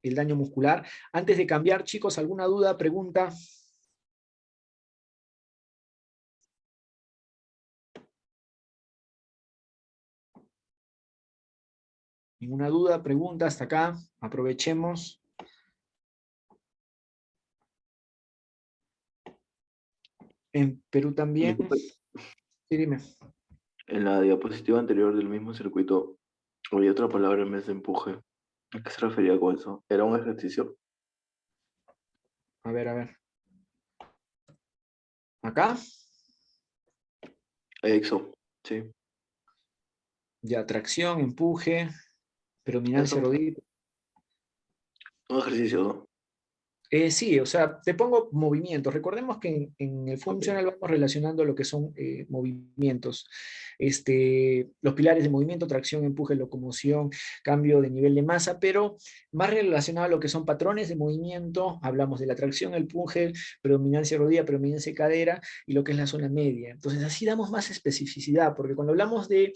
el daño muscular. Antes de cambiar, chicos, ¿alguna duda, pregunta? ¿Ninguna duda, pregunta hasta acá? Aprovechemos. En Perú también. Sí, dime. En la diapositiva anterior del mismo circuito había otra palabra en vez de empuje. ¿A qué se refería con eso? ¿Era un ejercicio? A ver, a ver. ¿Acá? Exo, sí. Ya, tracción, empuje, predominancia Eso, rodilla. un ejercicio, ¿no? Sí, o sea, te pongo movimientos. Recordemos que en el Ok. funcional vamos relacionando lo que son movimientos. Los pilares de movimiento: tracción, empuje, locomoción, cambio de nivel de masa, pero más relacionado a lo que son patrones de movimiento. Hablamos de la tracción, el empuje, predominancia rodilla, predominancia cadera y lo que es la zona media. Entonces, así damos más especificidad, porque cuando hablamos de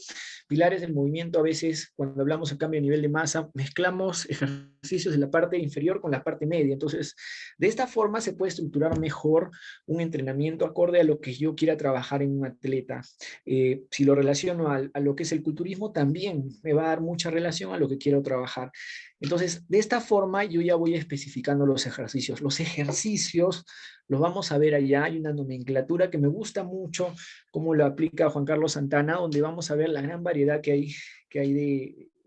pilares del movimiento, a veces, cuando hablamos de cambio de nivel de masa, mezclamos ejercicios de la parte inferior con la parte media. Entonces, De esta forma se puede estructurar mejor un entrenamiento acorde a lo que yo quiera trabajar en un atleta. Si lo relaciono a lo que es el culturismo, también me va a dar mucha relación a lo que quiero trabajar. Entonces, de esta forma yo ya voy especificando los ejercicios. Los ejercicios los vamos a ver allá, hay una nomenclatura que me gusta mucho, cómo lo aplica Juan Carlos Santana, donde vamos a ver la gran variedad que hay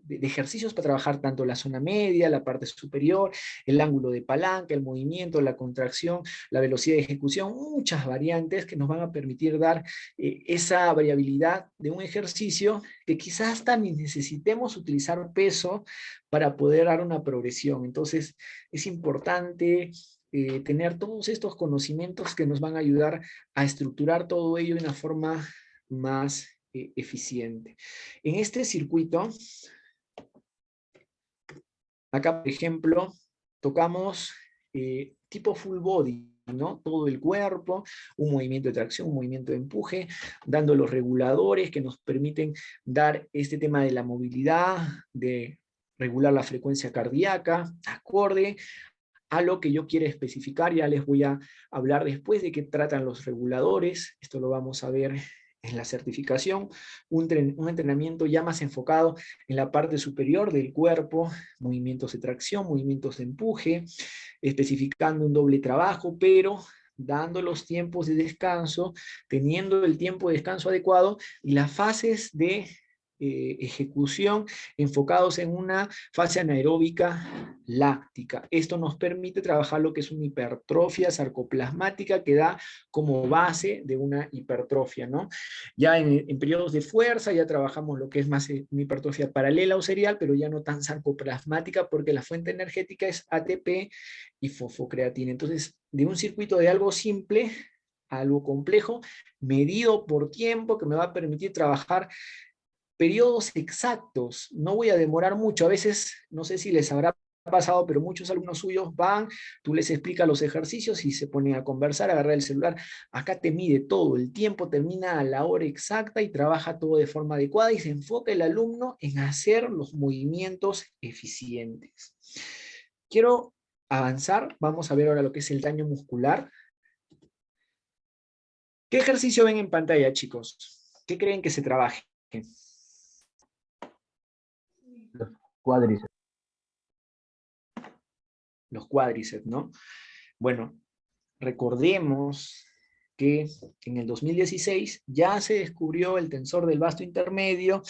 de ejercicios para trabajar tanto la zona media, la parte superior, el ángulo de palanca, el movimiento, la contracción, la velocidad de ejecución, muchas variantes que nos van a permitir dar esa variabilidad de un ejercicio que quizás hasta ni necesitemos utilizar peso para poder dar una progresión. Entonces, es importante tener todos estos conocimientos que nos van a ayudar a estructurar todo ello de una forma más eficiente. En este circuito, acá, por ejemplo, tocamos tipo full body, ¿no? Todo el cuerpo, un movimiento de tracción, un movimiento de empuje, dando los reguladores que nos permiten dar este tema de la movilidad, de regular la frecuencia cardíaca, acorde a lo que yo quiera especificar. Ya les voy a hablar después de qué tratan los reguladores. Esto lo vamos a ver en la certificación. Un entrenamiento ya más enfocado en la parte superior del cuerpo, movimientos de tracción, movimientos de empuje, especificando un doble trabajo, pero dando los tiempos de descanso, teniendo el tiempo de descanso adecuado y las fases de ejecución enfocados en una fase anaeróbica láctica. Esto nos permite trabajar lo que es una hipertrofia sarcoplasmática que da como base de una hipertrofia, ¿no? Ya en periodos de fuerza ya trabajamos lo que es más una hipertrofia paralela o serial, pero ya no tan sarcoplasmática porque la fuente energética es ATP y fosfocreatina. Entonces, de un circuito de algo simple a algo complejo, medido por tiempo, que me va a permitir trabajar periodos exactos. No voy a demorar mucho. A veces, no sé si les habrá pasado, pero muchos alumnos suyos van, tú les explicas los ejercicios y se ponen a conversar, a agarrar el celular. Acá te mide todo, el tiempo termina a la hora exacta y trabaja todo de forma adecuada y se enfoca el alumno en hacer los movimientos eficientes. Quiero avanzar, vamos a ver ahora lo que es el daño muscular. ¿Qué ejercicio ven en pantalla, chicos? ¿Qué creen que se trabaje? Los cuádriceps. Los cuádriceps, ¿no? Bueno, recordemos que en el 2016 ya se descubrió el tensor del vasto intermedio,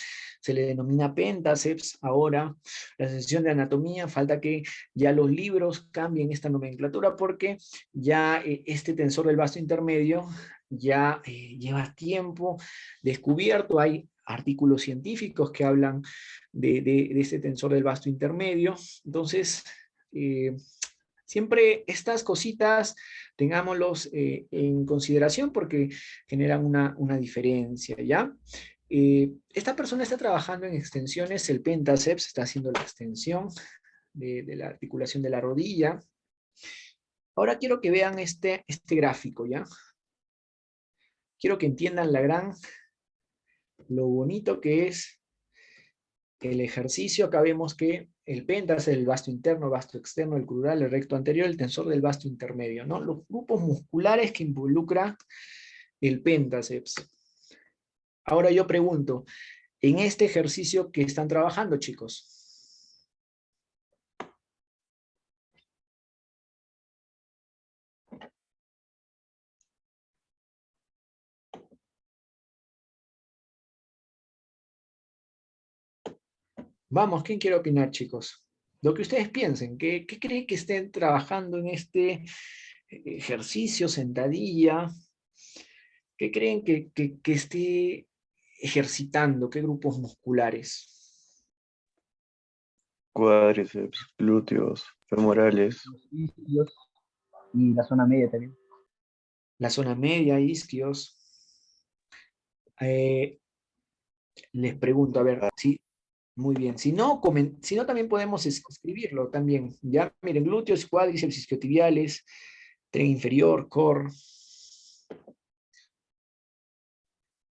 se le denomina pentaceps. Ahora, la sesión de anatomía, falta que ya los libros cambien esta nomenclatura porque ya este tensor del vasto intermedio ya lleva tiempo descubierto, hay artículos científicos que hablan de este tensor del vasto intermedio. Entonces, siempre estas cositas tengámoslos en consideración porque generan una diferencia, ¿ya? Esta persona está trabajando en extensiones, el pentaceps, está haciendo la extensión de la articulación de la rodilla. Ahora quiero que vean este gráfico, ¿ya? Quiero que entiendan lo bonito que es el ejercicio. Acá vemos que el pentaceps, el vasto interno, el vasto externo, el crural, el recto anterior, el tensor del vasto intermedio, ¿no? Los grupos musculares que involucra el pentaceps. Ahora yo pregunto, en este ejercicio que están trabajando, chicos, vamos, ¿quién quiere opinar, chicos? Lo que ustedes piensen, ¿qué creen que estén trabajando en este ejercicio, sentadilla? ¿Qué creen que esté ejercitando? ¿Qué grupos musculares? Cuádriceps, glúteos, femorales. Los isquios y la zona media también. La zona media, isquios. Les pregunto, a ver, sí, muy bien. Si no, si no también podemos escribirlo también. Ya, miren, glúteos, cuádriceps, isquiotibiales, tren inferior, core.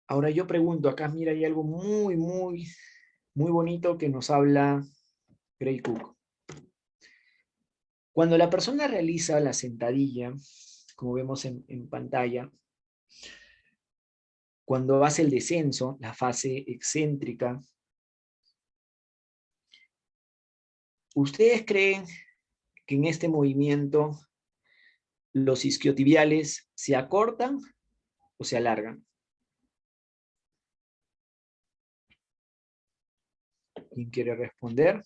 Ahora yo pregunto, acá mira, hay algo muy bonito que nos habla Gray Cook. Cuando la persona realiza la sentadilla, como vemos en pantalla, cuando hace el descenso, la fase excéntrica, ¿ustedes creen que en este movimiento los isquiotibiales se acortan o se alargan? ¿Quién quiere responder?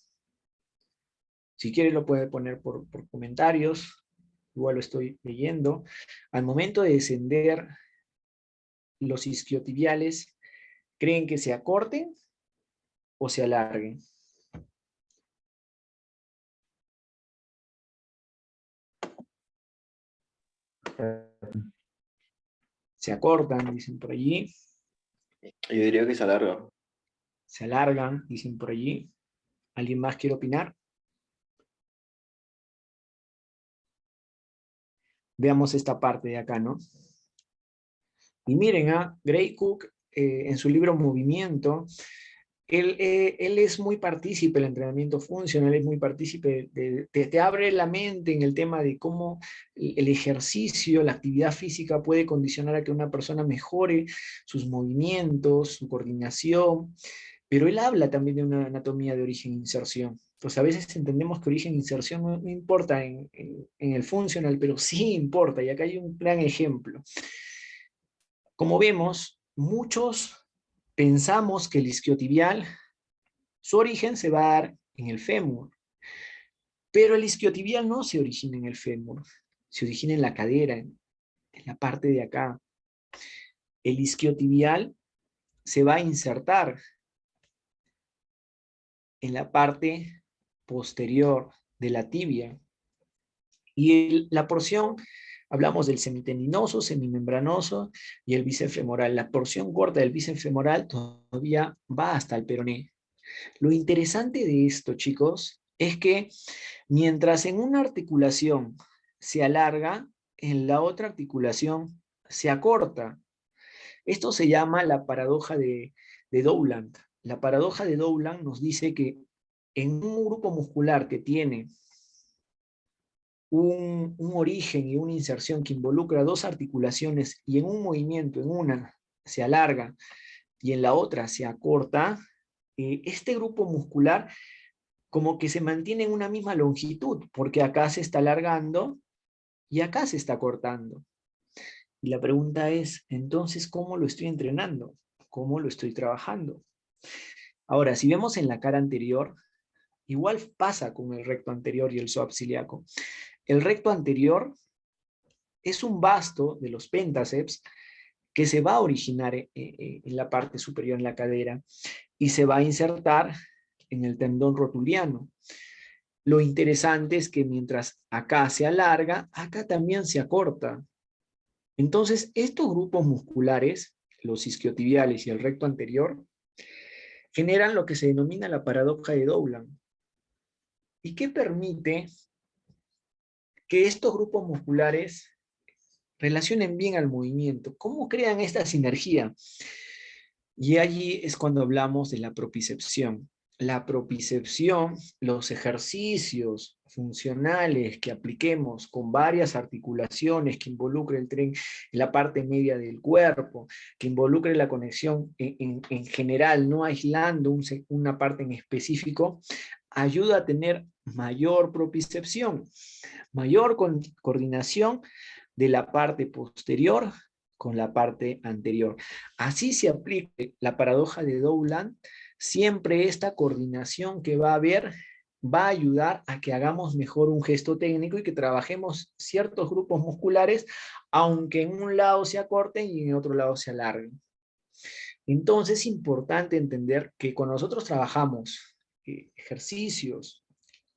Si quiere lo puede poner por comentarios, igual lo estoy leyendo. Al momento de descender, los isquiotibiales, ¿creen que se acorten o se alarguen? Se acortan, dicen por allí. Yo diría que se alarga. Se alargan, dicen por allí. ¿Alguien más quiere opinar? Veamos esta parte de acá, ¿no? Y miren, Gray Cook, en su libro Movimiento, él es muy partícipe del entrenamiento funcional, es muy partícipe, te abre la mente en el tema de cómo el ejercicio, la actividad física puede condicionar a que una persona mejore sus movimientos, su coordinación, pero él habla también de una anatomía de origen-inserción. Entonces a veces entendemos que origen-inserción no importa en el funcional, pero sí importa, y acá hay un gran ejemplo. Como vemos, muchos pensamos que el isquiotibial, su origen se va a dar en el fémur, pero el isquiotibial no se origina en el fémur, se origina en la cadera, en la parte de acá. El isquiotibial se va a insertar en la parte posterior de la tibia. Y la porción, hablamos del semitendinoso, semimembranoso y el bíceps femoral. La porción corta del bíceps femoral todavía va hasta el peroné. Lo interesante de esto, chicos, es que mientras en una articulación se alarga, en la otra articulación se acorta. Esto se llama la paradoja de Dowland. La paradoja de Dowland nos dice que en un grupo muscular que tiene un origen y una inserción que involucra dos articulaciones y en un movimiento, en una se alarga y en la otra se acorta, este grupo muscular como que se mantiene en una misma longitud, porque acá se está alargando y acá se está cortando. Y la pregunta es, entonces, ¿cómo lo estoy entrenando? ¿Cómo lo estoy trabajando? Ahora, si vemos en la cara anterior, igual pasa con el recto anterior y el psoas ciliaco. El recto anterior es un vasto de los pentaceps que se va a originar en la parte superior en la cadera y se va a insertar en el tendón rotuliano. Lo interesante es que mientras acá se alarga, acá también se acorta. Entonces, estos grupos musculares, los isquiotibiales y el recto anterior, generan lo que se denomina la paradoja de Dowland. ¿Y qué permite que estos grupos musculares relacionen bien al movimiento? ¿Cómo crean esta sinergia? Y allí es cuando hablamos de la propicepción. La propicepción, los ejercicios funcionales que apliquemos con varias articulaciones que involucre el tren en la parte media del cuerpo, que involucre la conexión en general, no aislando una parte en específico, ayuda a tener mayor propicepción, mayor coordinación de la parte posterior con la parte anterior. Así se aplique la paradoja de Dowland, siempre esta coordinación que va a haber va a ayudar a que hagamos mejor un gesto técnico y que trabajemos ciertos grupos musculares, aunque en un lado se acorten y en otro lado se alarguen. Entonces es importante entender que cuando nosotros trabajamos ejercicios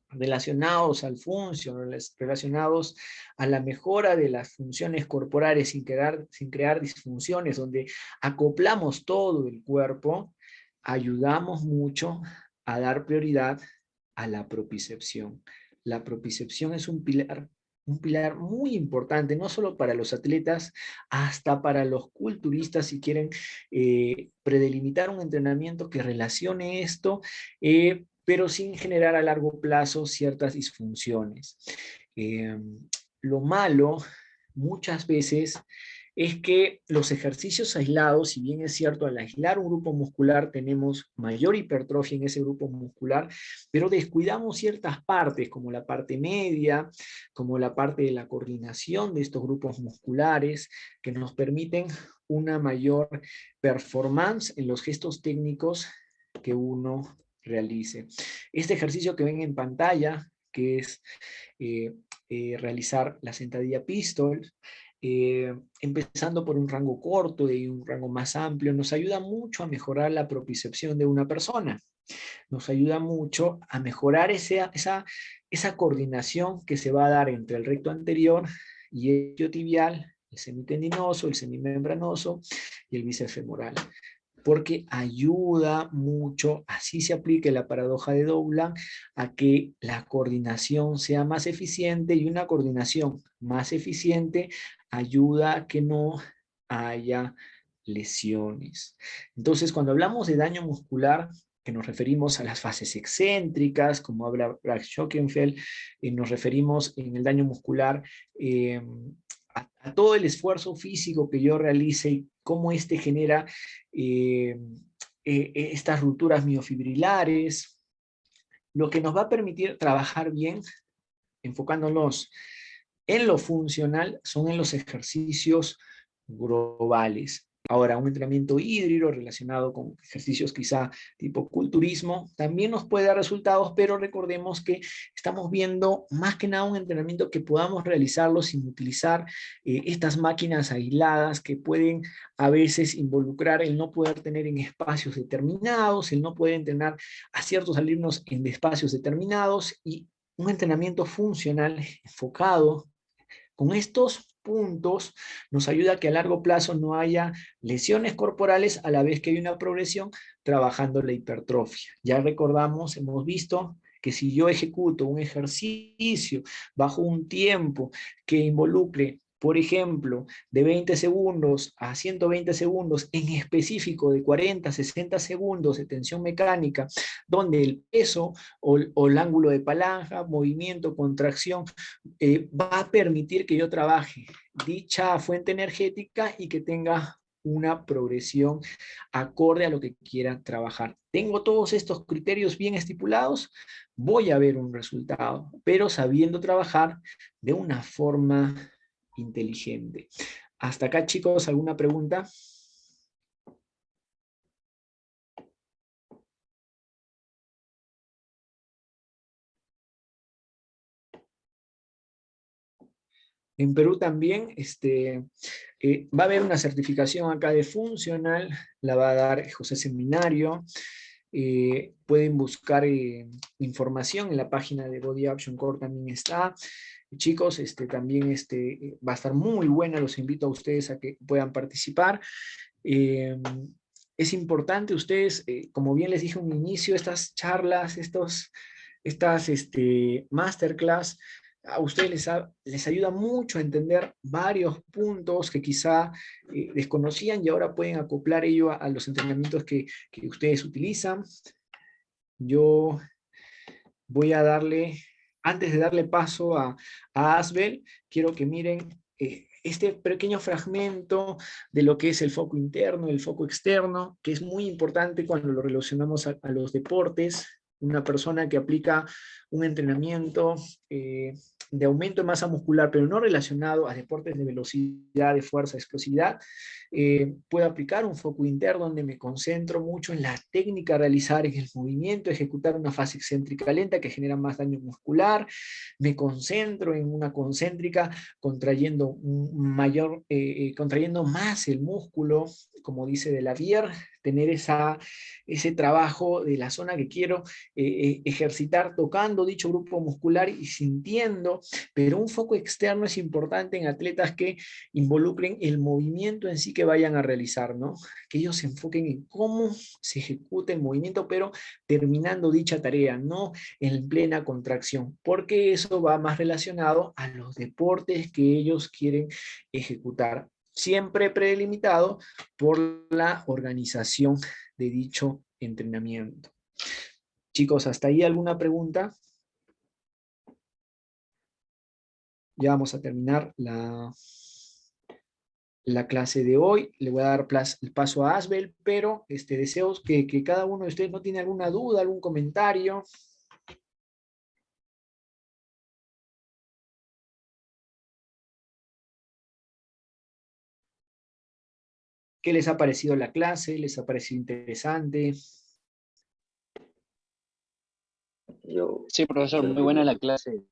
relacionados al función, relacionados a la mejora de las funciones corporales sin crear disfunciones, donde acoplamos todo el cuerpo, ayudamos mucho a dar prioridad a la propicepción. La propicepción es un pilar muy importante, no solo para los atletas, hasta para los culturistas, si quieren predelimitar un entrenamiento que relacione esto, pero sin generar a largo plazo ciertas disfunciones. Lo malo, muchas veces, es que los ejercicios aislados, si bien es cierto, al aislar un grupo muscular tenemos mayor hipertrofia en ese grupo muscular, pero descuidamos ciertas partes, como la parte media, como la parte de la coordinación de estos grupos musculares, que nos permiten una mayor performance en los gestos técnicos que uno realice. Este ejercicio que ven en pantalla, que es realizar la sentadilla pistol, empezando por un rango corto y un rango más amplio, nos ayuda mucho a mejorar la propiocepción de una persona. Nos ayuda mucho a mejorar esa coordinación que se va a dar entre el recto anterior y el isquiotibial, el semitendinoso, el semimembranoso y el bíceps femoral, porque ayuda mucho, así se aplique la paradoja de Douglas, a que la coordinación sea más eficiente, y una coordinación más eficiente ayuda a que no haya lesiones. Entonces, cuando hablamos de daño muscular, que nos referimos a las fases excéntricas, como habla Brad Schockenfeld, nos referimos en el daño muscular a todo el esfuerzo físico que yo realice y cómo este genera estas rupturas miofibrilares, lo que nos va a permitir trabajar bien, enfocándonos en lo funcional, son en los ejercicios globales. Ahora, un entrenamiento híbrido relacionado con ejercicios quizá tipo culturismo también nos puede dar resultados, pero recordemos que estamos viendo más que nada un entrenamiento que podamos realizarlo sin utilizar estas máquinas aisladas que pueden a veces involucrar el no poder tener en espacios determinados, el no poder entrenar a ciertos alumnos en espacios determinados, y un entrenamiento funcional enfocado con estos puntos nos ayuda a que a largo plazo no haya lesiones corporales, a la vez que hay una progresión trabajando la hipertrofia. Ya recordamos, hemos visto que si yo ejecuto un ejercicio bajo un tiempo que involucre, por ejemplo, de 20 segundos a 120 segundos, en específico de 40 a 60 segundos de tensión mecánica, donde el peso o el ángulo de palanca, movimiento, contracción, va a permitir que yo trabaje dicha fuente energética y que tenga una progresión acorde a lo que quiera trabajar. Tengo todos estos criterios bien estipulados, voy a ver un resultado, pero sabiendo trabajar de una forma inteligente. Hasta acá, chicos, ¿alguna pregunta? En Perú también va a haber una certificación acá de funcional, la va a dar José Seminario. Pueden buscar información en la página de Body Action Core, también está. Chicos, también va a estar muy buena, los invito a ustedes a que puedan participar. Es importante ustedes, como bien les dije en un inicio, estas charlas, estas masterclass, a ustedes les ayuda mucho a entender varios puntos que quizá desconocían, y ahora pueden acoplar ello a los entrenamientos que ustedes utilizan. Yo voy a darle, antes de darle paso a Asbel, quiero que miren este pequeño fragmento de lo que es el foco interno, el foco externo, que es muy importante cuando lo relacionamos a los deportes. Una persona que aplica un entrenamiento de aumento de masa muscular, pero no relacionado a deportes de velocidad, de fuerza, de explosividad, puedo aplicar un foco interno donde me concentro mucho en la técnica a realizar, en el movimiento, ejecutar una fase excéntrica lenta que genera más daño muscular, me concentro en una concéntrica contrayendo contrayendo más el músculo, como dice de la Vier, tener ese trabajo de la zona que quiero ejercitar, tocando dicho grupo muscular y sintiendo, pero un foco externo es importante en atletas que involucren el movimiento en sí que vayan a realizar, ¿no? Que ellos se enfoquen en cómo se ejecuta el movimiento, pero terminando dicha tarea, no en plena contracción, porque eso va más relacionado a los deportes que ellos quieren ejecutar, siempre prelimitado por la organización de dicho entrenamiento. Chicos, ¿hasta ahí alguna pregunta? ya vamos a terminar la clase de hoy. Le voy a dar el paso a Asbel, pero deseo que cada uno de ustedes no tiene alguna duda, algún comentario. ¿Qué les ha parecido la clase? ¿Les ha parecido interesante? Yo, Sí, profesor, muy buena la clase.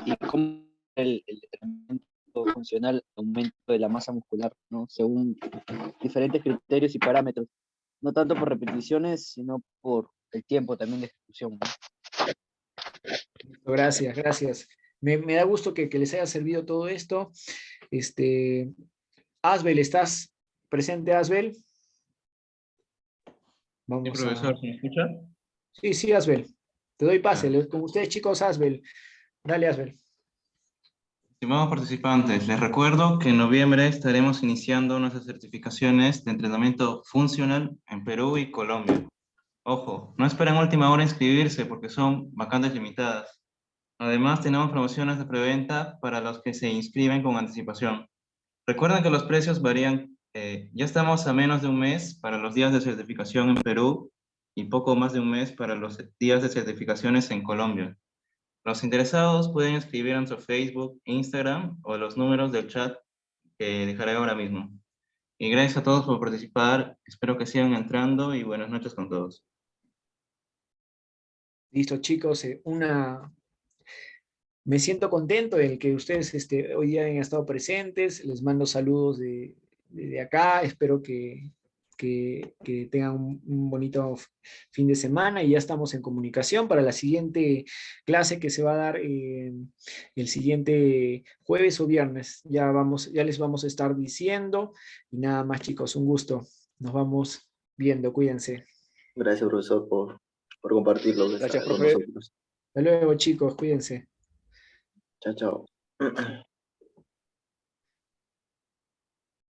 Y cómo el entrenamiento funcional, aumento de la masa muscular, ¿no? Según diferentes criterios y parámetros. No tanto por repeticiones, sino por el tiempo también de ejecución, ¿no? Gracias, gracias. Me da gusto que les haya servido todo esto. Asbel, ¿estás presente, Asbel? Sí, Vamos a... profesor, ¿se me escucha? Sí, sí, Asbel. Te doy pase. Ya. Con ustedes, chicos, Asbel. Dale, Asbel. Estimados participantes, les recuerdo que en noviembre estaremos iniciando nuestras certificaciones de entrenamiento funcional en Perú y Colombia. Ojo, no esperen a última hora inscribirse porque son vacantes limitadas. Además, tenemos promociones de preventa para los que se inscriben con anticipación. Recuerden que los precios varían. Ya estamos a menos de un mes para los días de certificación en Perú y poco más de un mes para los días de certificaciones en Colombia. Los interesados pueden escribir en su Facebook, Instagram o los números del chat que dejaré ahora mismo. Y gracias a todos por participar. Espero que sigan entrando y buenas noches con todos. Listo, chicos. Me siento contento de que ustedes hoy día hayan estado presentes. Les mando saludos de acá. Espero que tengan un bonito fin de semana y ya estamos en comunicación para la siguiente clase que se va a dar el siguiente jueves o viernes. Ya les vamos a estar diciendo. Y nada más, chicos, un gusto. Nos vamos viendo. Cuídense. gracias, profesor, por compartir lo que Gracias, sabe con profe. nosotros. Hasta luego, chicos. Cuídense. Chao, chao.